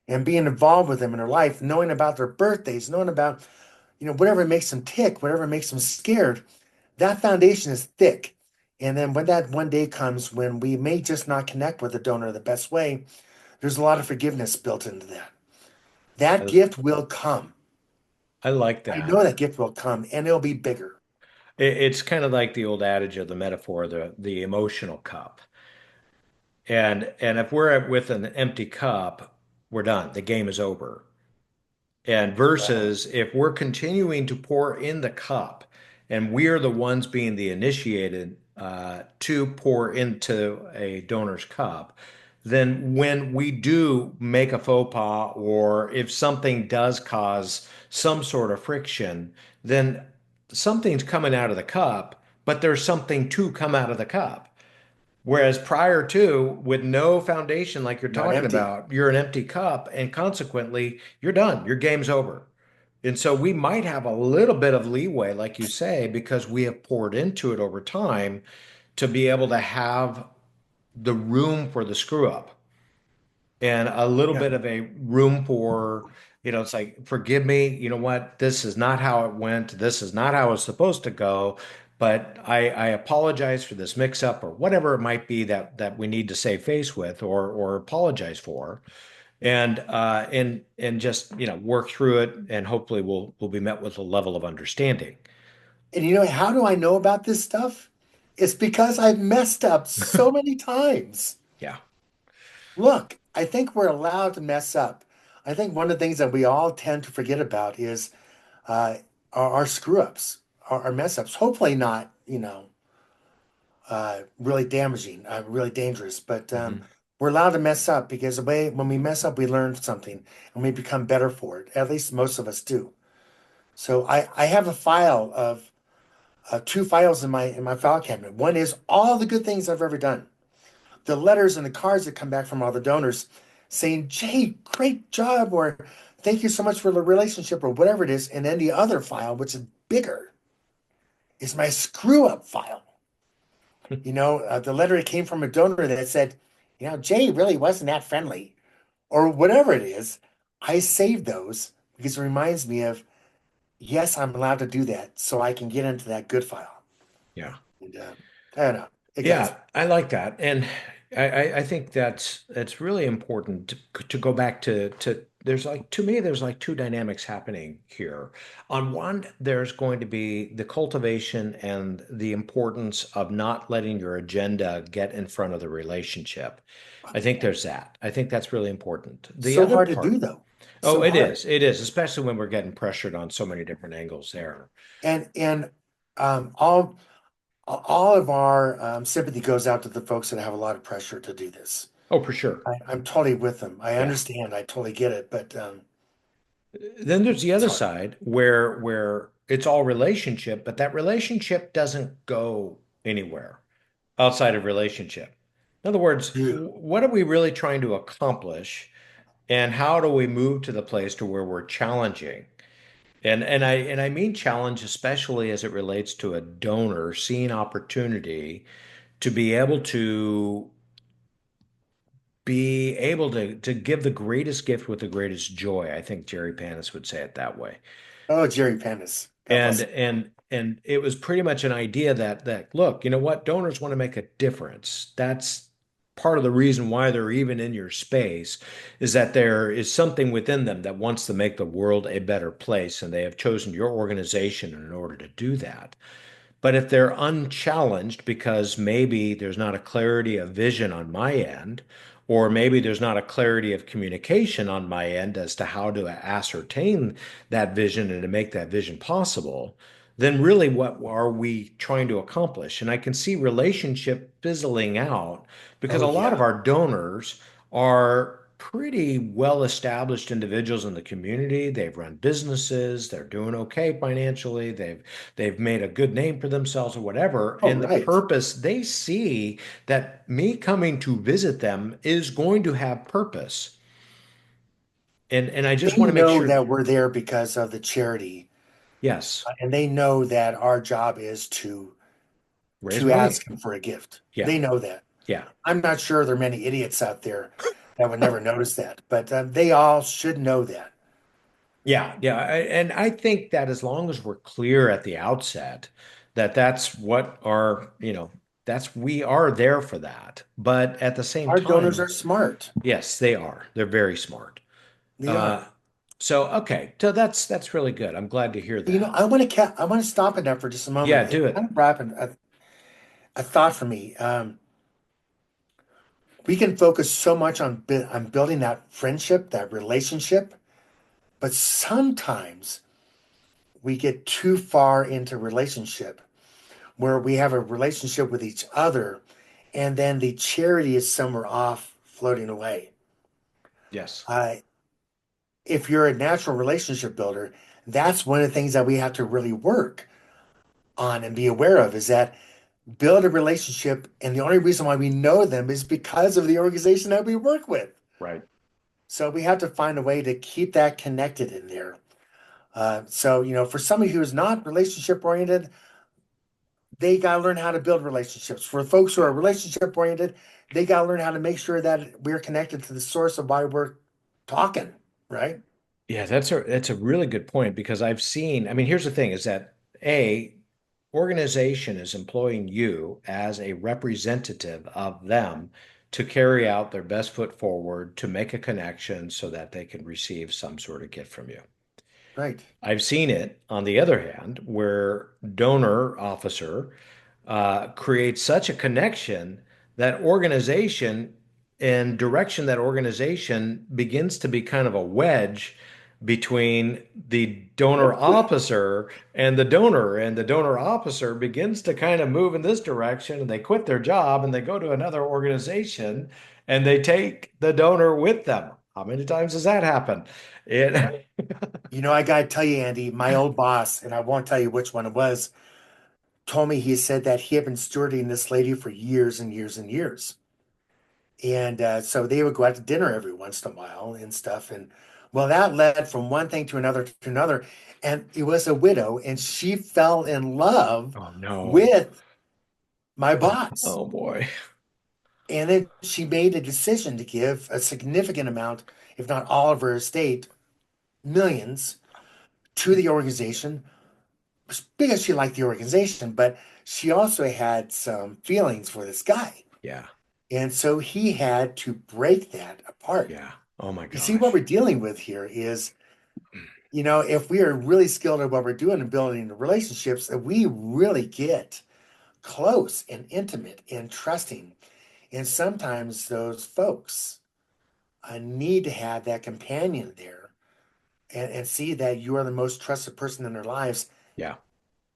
and being involved with them in their life, knowing about their birthdays, knowing about, whatever makes them tick, whatever makes them scared, that foundation is thick. And then when that one day comes when we may just not connect with the donor the best way, there's a lot of forgiveness built into that. That I, gift will come. I like I know that. that gift will come and it'll be bigger. It's kind of like the old adage of the metaphor, the emotional cup. And if we're with an empty cup, we're done. The game is over. And Right. versus if we're continuing to pour in the cup and we're the ones being the initiated to pour into a donor's cup, then when we do make a faux pas or if something does cause some sort of friction, then something's coming out of the cup, but there's something to come out of the cup. Whereas prior to, with no foundation like you're Not talking empty. about, you're an empty cup, and consequently, you're done. Your game's over. And so we might have a little bit of leeway, like you say, because we have poured into it over time to be able to have the room for the screw up and a little Yeah. bit of a room for, it's like, forgive me, you know what? This is not how it went. This is not how it's supposed to go. But I apologize for this mix up or whatever it might be that we need to save face with or apologize for. And just, work through it and hopefully we'll be met with a level of understanding. And how do I know about this stuff? It's because I've messed up so many times. Yeah. Look, I think we're allowed to mess up. I think one of the things that we all tend to forget about is uh, our screw ups, our mess ups. Hopefully not, really damaging, really dangerous. But Mhm. we're allowed to mess up because the way when we mess up, we learn something and we become better for it. At least most of us do. So I have a file of two files in my file cabinet. One is all the good things I've ever done, the letters and the cards that come back from all the donors saying, Jay, great job, or thank you so much for the relationship, or whatever it is. And then the other file, which is bigger, is my screw up file. The letter came from a donor that said, Jay really wasn't that friendly, or whatever it is. I save those because it reminds me of, yes, I'm allowed to do that so I can get into that good file. Yeah. And I don't know. Hey, guys. Yeah, I like that, and I think that's really important to go back to. There's like to me, there's like two dynamics happening here. On one, there's going to be the cultivation and the importance of not letting your agenda get in front of the relationship. I think there's that. I think that's really important. The So other hard to do, part, though. oh, So hard. it is, especially when we're getting pressured on so many different angles there. And all of our sympathy goes out to the folks that have a lot of pressure to do this. Oh, for sure. I'm totally with them. I Yeah. understand. I totally get it, but Then there's the it's other hard. side where it's all relationship, but that relationship doesn't go anywhere outside of relationship. In other words, Yeah. what are we really trying to accomplish, and how do we move to the place to where we're challenging? And I mean challenge especially as it relates to a donor seeing opportunity to be able to give the greatest gift with the greatest joy. I think Jerry Panis would say it that way. Oh, Jerry Panis. God And bless him. and it was pretty much an idea that look, you know what, donors want to make a difference. That's part of the reason why they're even in your space, is that there is something within them that wants to make the world a better place, and they have chosen your organization in order to do that. But if they're unchallenged because maybe there's not a clarity of vision on my end, or maybe there's not a clarity of communication on my end as to how to ascertain that vision and to make that vision possible, then really what are we trying to accomplish? And I can see relationship fizzling out because Oh, a lot of yeah. our donors are pretty well established individuals in the community. They've run businesses, they're doing okay financially, they've made a good name for themselves or whatever. Oh, And the right. purpose, they see that me coming to visit them is going to have purpose. And I just They want to make know sure, that we're there because of the charity, yes, and they know that our job is raise to money. ask him for a gift. Yeah, They know that. yeah. I'm not sure there are many idiots out there that would never notice that, but they all should know that. Yeah, yeah, and I think that as long as we're clear at the outset that that's what our, that's we are there for that. But at the same Our donors time, are smart. yes, they are. They're very smart. They Uh, are. so okay, so that's really good. I'm glad to hear You know, that. I want to stop it now for just a Yeah, moment. do It kind it. of brought up a thought for me. We can focus so much on building that friendship, that relationship, but sometimes we get too far into relationship where we have a relationship with each other, and then the charity is somewhere off floating away. Yes. Uh, if you're a natural relationship builder, that's one of the things that we have to really work on and be aware of is that build a relationship. And the only reason why we know them is because of the organization that we work with. Right. So we have to find a way to keep that connected in there. So, for somebody who is not relationship oriented, they got to learn how to build relationships. For folks who Yeah. are relationship oriented, they got to learn how to make sure that we're connected to the source of why we're talking, right? Yeah, that's a really good point because I've seen, I mean, here's the thing is that a organization is employing you as a representative of them to carry out their best foot forward to make a connection so that they can receive some sort of gift from you. Right. I've seen it, on the other hand, where donor officer creates such a connection that organization and direction that organization begins to be kind of a wedge between the donor officer and the donor officer begins to kind of move in this direction, and they quit their job and they go to another organization and they take the donor with them. How many times does that happen? It I got to tell you, Andy, my old boss, and I won't tell you which one it was, told me he said that he had been stewarding this lady for years and years and years. And so they would go out to dinner every once in a while and stuff. And well, that led from one thing to another to another. And it was a widow, and she fell in love Oh no. with my boss. Oh boy. And then she made a decision to give a significant amount, if not all of her estate, millions, to the organization because she liked the organization, but she also had some feelings for this guy. Yeah. And so he had to break that apart. Yeah. Oh my You see, what gosh. we're dealing with here is, if we are really skilled at what we're doing and building relationships, that we really get close and intimate and trusting. And sometimes those folks need to have that companion there and see that you are the most trusted person in their lives. Yeah.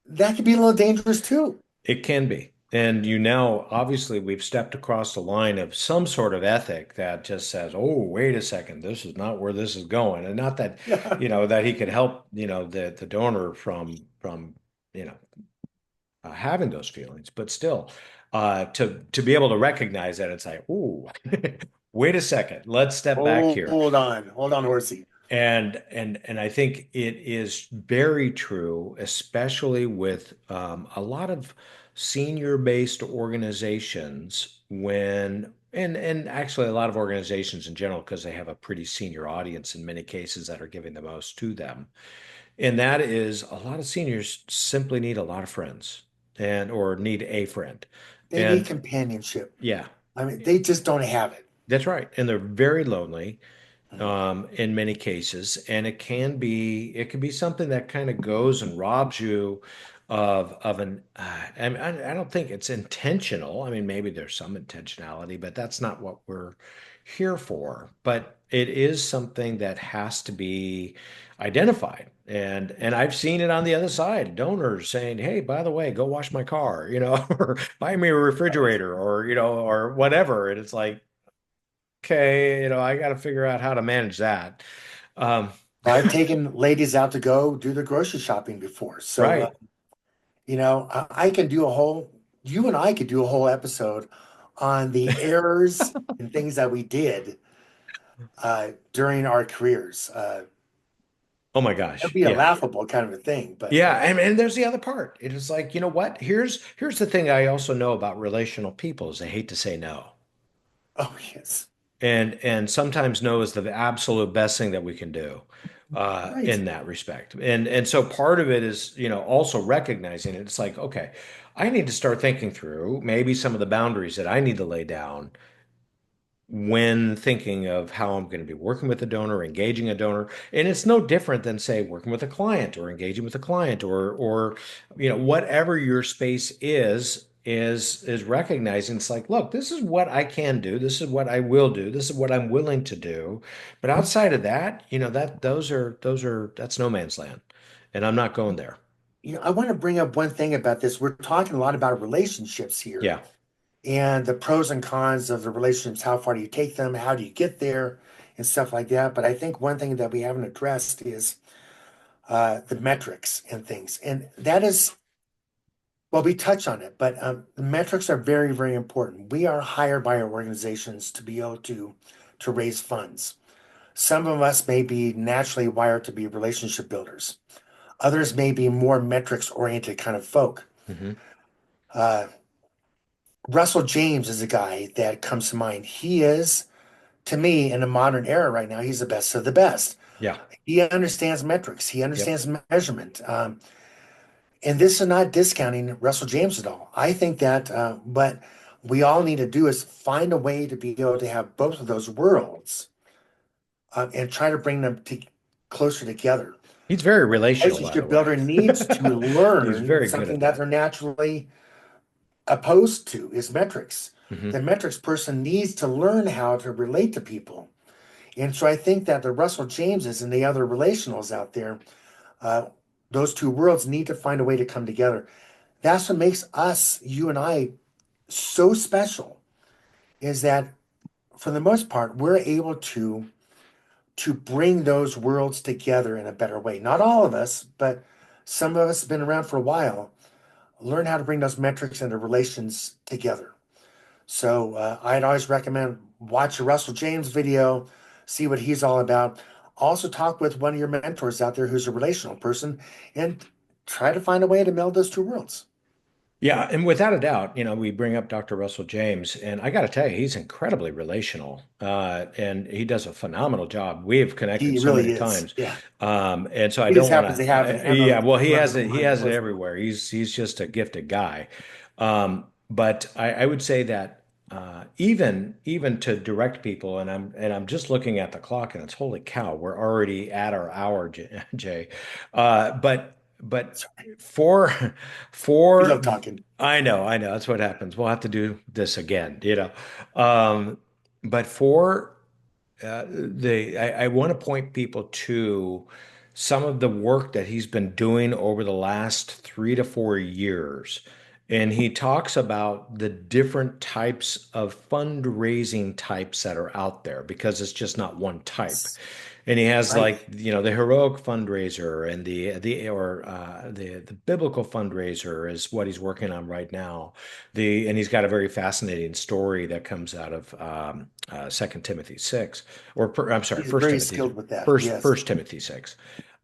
That could be a little dangerous too. It can be. And you now, obviously, we've stepped across the line of some sort of ethic that just says, oh, wait a second, this is not where this is going. And not that, Yeah. that he could help, the donor from having those feelings, but still. to be able to recognize that it's like, ooh, wait a second, let's step back here. Hold on, horsey. And I think it is very true, especially with a lot of senior-based organizations and actually a lot of organizations in general, because they have a pretty senior audience in many cases that are giving the most to them. And that is a lot of seniors simply need a lot of friends and or need a friend. They need And companionship. yeah, I mean, they just don't have it. that's right. And they're very lonely Mm. in many cases, and it can be something that kind of goes and robs you of an. I don't think it's intentional. I mean, maybe there's some intentionality, but that's not what we're here for. But it is something that has to be identified. And I've seen it on the other side, donors saying, "Hey, by the way, go wash my car," or buy me a refrigerator, or whatever. And it's like, okay, I got to figure out how to manage that. Um, I've taken ladies out to go do the grocery shopping before. So, right. I can do you and I could do a whole episode on the errors and things that we did during our careers. Oh my It'd gosh. be a Yeah. laughable kind of a thing, but Yeah. And there's the other part. It is like, you know what? Here's the thing I also know about relational people is they hate to say no. oh yes, And sometimes no is the absolute best thing that we can do right. in that respect. And so part of it is, also recognizing it. It's like, okay, I need to start thinking through maybe some of the boundaries that I need to lay down when thinking of how I'm going to be working with a donor, engaging a donor. And it's no different than, say, working with a client or engaging with a client or whatever your space is recognizing it's like, look, this is what I can do, this is what I will do, this is what I'm willing to do. But outside of that, that's no man's land. And I'm not going there. I want to bring up one thing about this. We're talking a lot about relationships here Yeah. and the pros and cons of the relationships. How far do you take them? How do you get there? And stuff like that. But I think one thing that we haven't addressed is the metrics and things. And that is, well, we touch on it, but the metrics are very, very important. We are hired by our organizations to be able to raise funds. Some of us may be naturally wired to be relationship builders. Others may be more metrics oriented kind of folk. Hmm. Uh, Russell James is a guy that comes to mind. He is, to me, in a modern era right now, he's the best of the best. Yeah. He understands metrics. He Yep. understands measurement. And this is not discounting Russell James at all. I think that what we all need to do is find a way to be able to have both of those worlds and try to bring them closer together. He's very relational, by the Relationship way. builder needs to He's learn very good something at that that. they're naturally opposed to is metrics. Hmm. The metrics person needs to learn how to relate to people. And so I think that the Russell Jameses and the other relationals out there, uh, those two worlds need to find a way to come together. That's what makes us, you and I, so special is that for the most part, we're able to bring those worlds together in a better way. Not all of us, but some of us have been around for a while, learn how to bring those metrics and the relations together. So I'd always recommend watch a Russell James video, see what he's all about. Also talk with one of your mentors out there who's a relational person and try to find a way to meld those two worlds. Yeah, and without a doubt, we bring up Dr. Russell James, and I got to tell you, he's incredibly relational, and he does a phenomenal job. We have connected He so really many is. times, Yeah. and so I He just don't want happens to. to have Yeah, a well, he has wonderful it. He mind has it as well. everywhere. He's just a gifted guy. But I would say that even to direct people, and I'm just looking at the clock, and it's holy cow, we're already at our hour, Jay. But for We love for talking. I know. That's what happens. We'll have to do this again. Um, but for I want to point people to some of the work that he's been doing over the last 3 to 4 years. And he talks about the different types of fundraising types that are out there because it's just not one type. And he has Right. like, the heroic fundraiser and the biblical fundraiser is what he's working on right now. And he's got a very fascinating story that comes out of 2 Timothy 6, I'm sorry, He's First very Timothy, skilled with that. First Yes. First Timothy 6.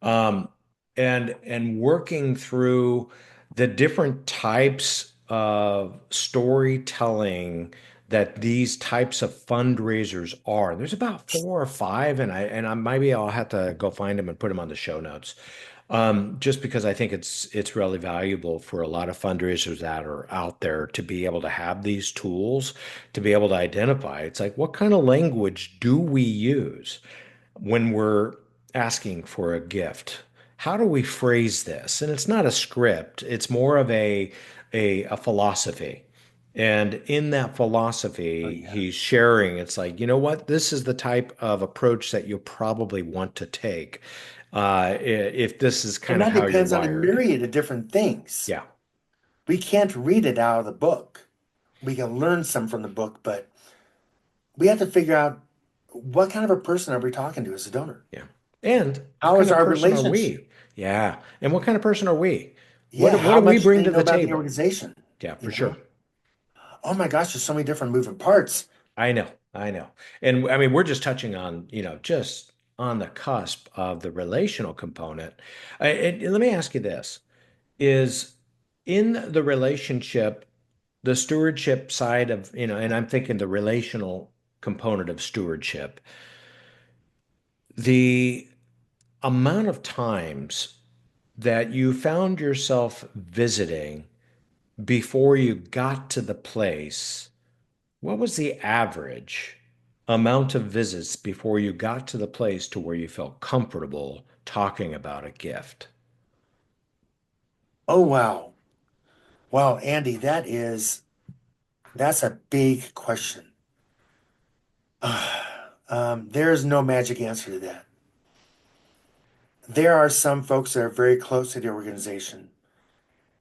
Um, and working through the different types of storytelling that these types of fundraisers are. There's about four or five, and I maybe I'll have to go find them and put them on the show notes. Just because I think it's really valuable for a lot of fundraisers that are out there to be able to have these tools to be able to identify. It's like, what kind of language do we use when we're asking for a gift? How do we phrase this? And it's not a script, it's more of a philosophy. And in that Oh philosophy, yeah. he's sharing, it's like, you know what? This is the type of approach that you'll probably want to take if this is And kind of that how you're depends on a wired. myriad of different things. Yeah. We can't read it out of the book. We can learn some from the book, but we have to figure out what kind of a person are we talking to as a donor? Yeah. And what How kind is of our person are relationship? we? Yeah. And what kind of person are we? Yeah, What how do we much do bring they to know the about the table? organization? Yeah, You for know? sure. Oh my gosh, there's so many different moving parts. I know, I know. And I mean, we're just touching on, just on the cusp of the relational component. And let me ask you this, is in the relationship, the stewardship side of, and I'm thinking the relational component of stewardship, the amount of times that you found yourself visiting before you got to the place. What was the average amount of visits before you got to the place to where you felt comfortable talking about a gift? Oh wow. Wow, Andy, that's a big question. There's no magic answer to that. There are some folks that are very close to the organization,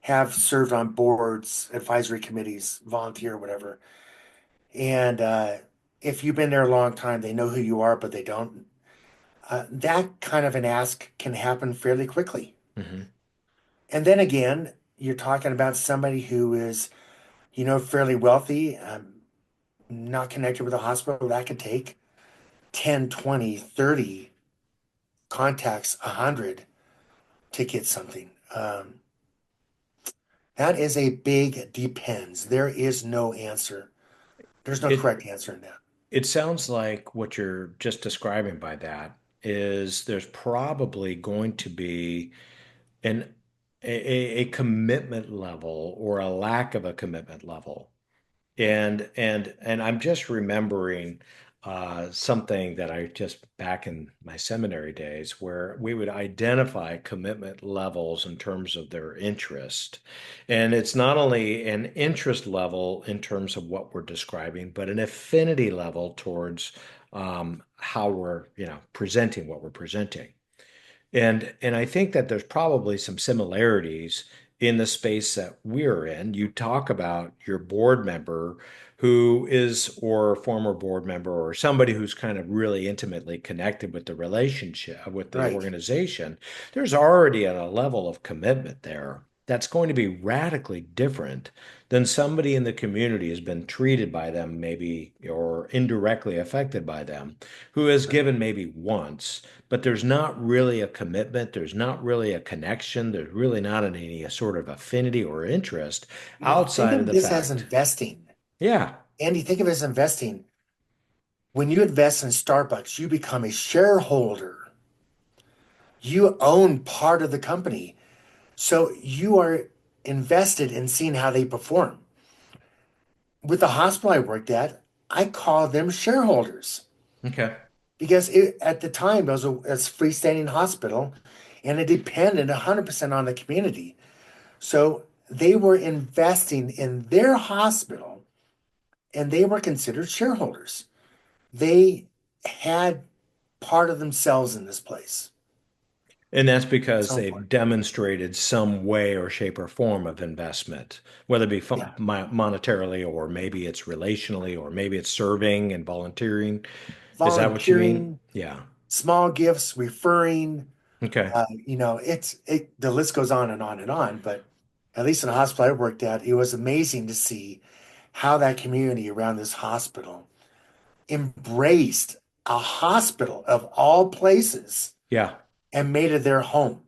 have served on boards, advisory committees, volunteer, whatever. And if you've been there a long time, they know who you are, but they don't. That kind of an ask can happen fairly quickly. Hmm. And then again, you're talking about somebody who is, fairly wealthy, not connected with a hospital. That could take 10, 20, 30 contacts, 100 to get something. That is a big depends. There is no answer. There's no It correct answer in that. it sounds like what you're just describing by that is there's probably going to be an a commitment level or a lack of a commitment level. And I'm just remembering something that I just back in my seminary days where we would identify commitment levels in terms of their interest. And it's not only an interest level in terms of what we're describing, but an affinity level towards how we're, presenting what we're presenting. And I think that there's probably some similarities in the space that we're in. You talk about your board member who is, or former board member, or somebody who's kind of really intimately connected with the relationship, with the Right. organization. There's already a level of commitment there that's going to be radically different than somebody in the community has been treated by them, maybe, or indirectly affected by them, who has given maybe once, but there's not really a commitment. There's not really a connection. There's really not any sort of affinity or interest Think outside of of the this as fact. investing. Yeah. Andy, think of it as investing. When you invest in Starbucks, you become a shareholder. You own part of the company. So you are invested in seeing how they perform. With the hospital I worked at, I call them shareholders Okay. because at the time it was a freestanding hospital and it depended 100% on the community. So they were investing in their hospital and they were considered shareholders. They had part of themselves in this place And that's and because so forth. they've demonstrated some way or shape or form of investment, whether it be Yeah. monetarily, or maybe it's relationally, or maybe it's serving and volunteering. Is that what you mean? Volunteering, Yeah. small gifts, referring. Okay. The list goes on and on and on. But at least in the hospital I worked at, it was amazing to see how that community around this hospital embraced a hospital of all places Yeah. and made it their home.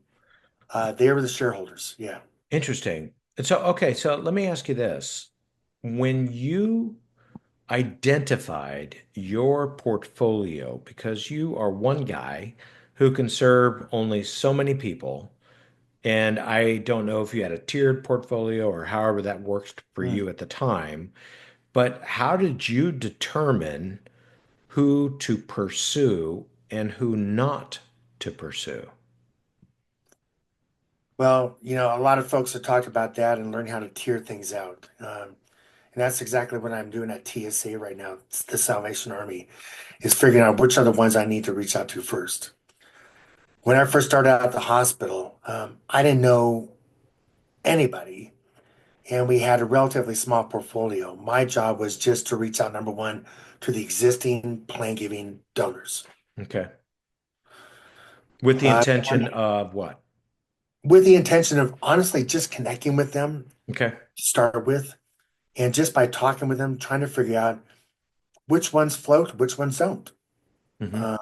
They were the shareholders. Yeah. Interesting. And so, okay, so let me ask you this. When you identified your portfolio, because you are one guy who can serve only so many people, and I don't know if you had a tiered portfolio or however that worked for Hmm. you at the time, but how did you determine who to pursue and who not to pursue? Well, a lot of folks have talked about that and learn how to tier things out. And that's exactly what I'm doing at TSA right now. It's the Salvation Army is figuring out which are the ones I need to reach out to first. When I first started out at the hospital, I didn't know anybody, and we had a relatively small portfolio. My job was just to reach out, number one, to the existing plan giving donors. Okay. With the Uh, intention and of what? with the intention of honestly just connecting with them Okay. to start with, and just by talking with them, trying to figure out which ones float, which ones don't. Hmm. Uh,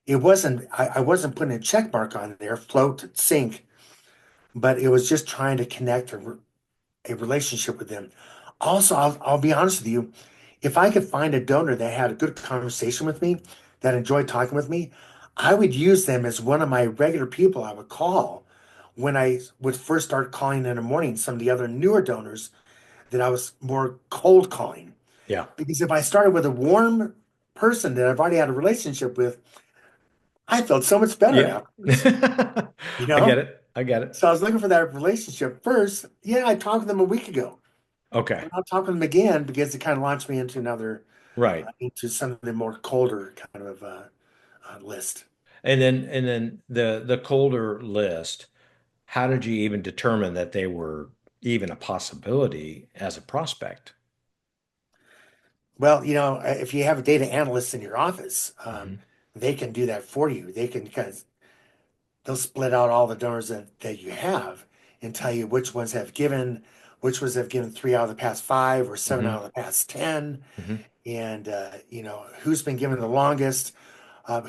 I wasn't putting a check mark on there, float, sink, but it was just trying to connect a relationship with them. Also, I'll be honest with you, if I could find a donor that had a good conversation with me, that enjoyed talking with me, I would use them as one of my regular people I would call when I would first start calling in the morning, some of the other newer donors that I was more cold calling. Yeah. Because if I started with a warm person that I've already had a relationship with, I felt so much better Yeah. afterwards, you I get know? it. I get it. So I was looking for that relationship first. Yeah, I talked to them a week ago. Okay. And I'll talk to them again because it kind of launched me into Right. into some of the more colder kind of list. And then the colder list, how did you even determine that they were even a possibility as a prospect? Well, if you have a data analyst in your office, Hmm. they can do that for you. They can they'll split out all the donors that you have and tell you which ones have given 3 out of the past five or 7 out Hmm. of the past 10, Hmm. and who's been given the longest,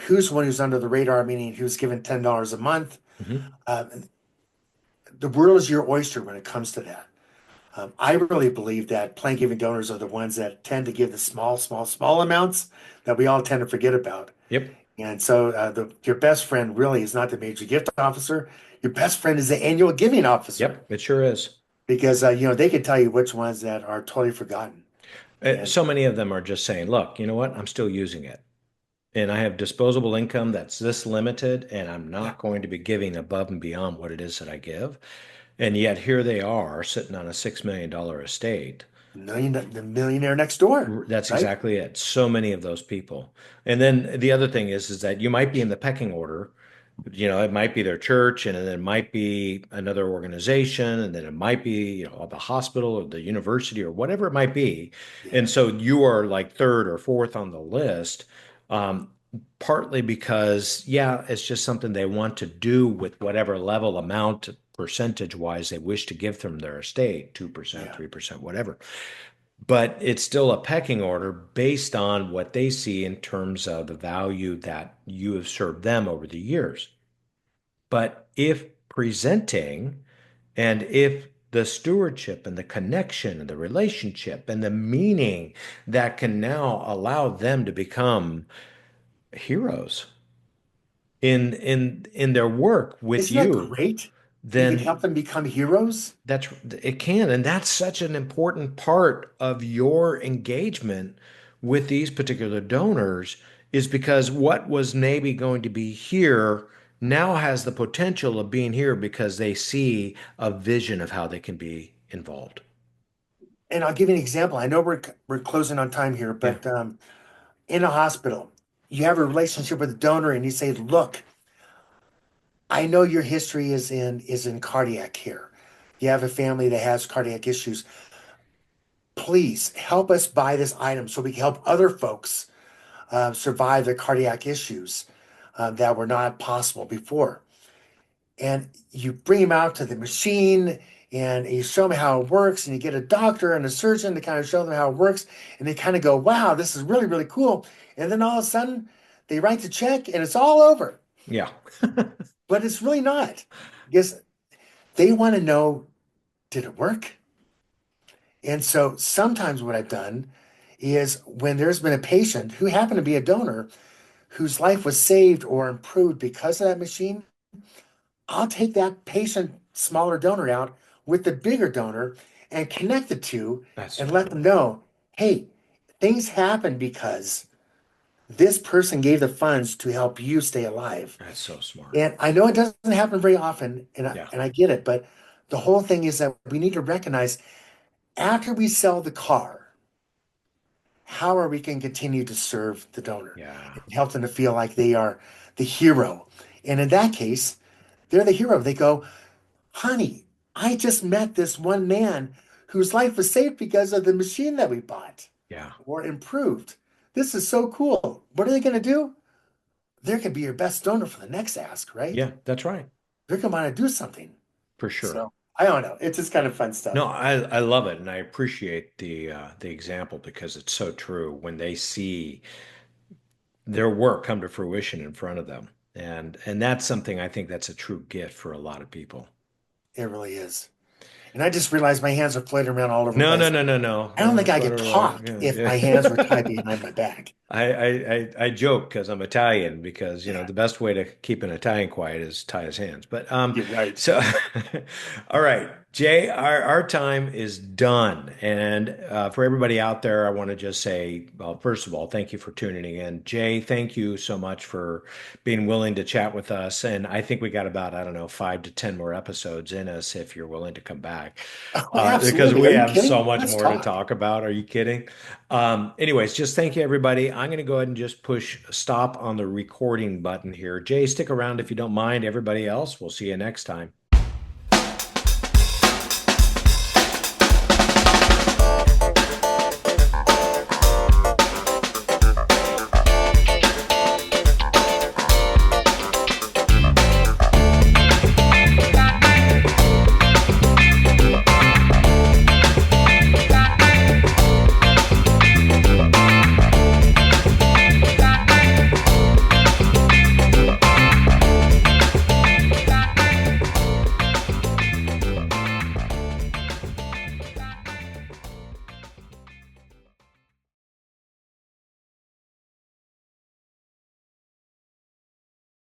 who's one who's under the radar, meaning who's given $10 a month. Hmm. Uh, the world is your oyster when it comes to that. I really believe that plan giving donors are the ones that tend to give the small, small, small amounts that we all tend to forget about. Yep. And so your best friend really is not the major gift officer. Your best friend is the annual giving officer Yep. It sure is. because they can tell you which ones that are totally forgotten. And So many of them are just saying, look, you know what? I'm still using it. And I have disposable income that's this limited, and I'm yeah, not going to be giving above and beyond what it is that I give. And yet here they are sitting on a $6 million estate. the millionaire next door, That's right? exactly it. So many of those people. And then the other thing is that you might be in the pecking order. It might be their church, and then it might be another organization, and then it might be, the hospital or the university or whatever it might be. Yeah, And so you are like third or fourth on the list, um, partly because, yeah, it's just something they want to do with whatever level amount percentage wise they wish to give from their estate, 2%, yeah. 3%, whatever. But it's still a pecking order based on what they see in terms of the value that you have served them over the years. But if presenting and if the stewardship and the connection and the relationship and the meaning that can now allow them to become heroes in their work with Isn't that you, great? You can then help them become heroes. that's it can, and that's such an important part of your engagement with these particular donors is because what was maybe going to be here now has the potential of being here because they see a vision of how they can be involved. And I'll give you an example. I know we're closing on time here, Yeah. but in a hospital, you have a relationship with a donor, and you say, "Look, I know your history is in cardiac care. You have a family that has cardiac issues. Please help us buy this item so we can help other folks survive their cardiac issues. that were not possible before. And you bring them out to the machine and you show them how it works, and you get a doctor and a surgeon to kind of show them how it works, and they kind of go, wow, this is really, really cool. And then all of a sudden they write the check and it's all over. Yeah. But it's really not, because they want to know, did it work? And so sometimes what I've done is, when there's been a patient who happened to be a donor whose life was saved or improved because of that machine, I'll take that patient, smaller donor out with the bigger donor and connect the two That's so and let cool. them know, hey, things happen because this person gave the funds to help you stay alive. That's so smart. And I know it doesn't happen very often, and Yeah. I get it, but the whole thing is that we need to recognize, after we sell the car, how are we going to continue to serve the donor Yeah. and help them to feel like they are the hero? And in that case, they're the hero. They go, honey, I just met this one man whose life was saved because of the machine that we bought Yeah. or improved. This is so cool. What are they going to do? They're going to be your best donor for the next ask, right? Yeah, that's right. They're going to want to do something. For sure. So I don't know. It's just kind of fun No, stuff. I love it, and I appreciate the example because it's so true when they see their work come to fruition in front of them. And that's something I think that's a true gift for a lot of people. It really is. And I just realized my hands are floating around all over the No, no, place. no, no, no. I don't think I could Flutter, talk if yeah, my hands were tied yeah. behind my back. I joke because I'm Italian because Yeah, the best way to keep an Italian quiet is tie his hands. But you're right. so all right, Jay, our time is done. And for everybody out there, I want to just say, well, first of all, thank you for tuning in. Jay, thank you so much for being willing to chat with us. And I think we got about, I don't know, 5 to 10 more episodes in us if you're willing to come back. Oh, Because absolutely. we Are you have so kidding? much Let's more to talk. talk about. Are you kidding? Anyways, just thank you, everybody. I'm going to go ahead and just push stop on the recording button here. Jay, stick around if you don't mind. Everybody else, we'll see you next time.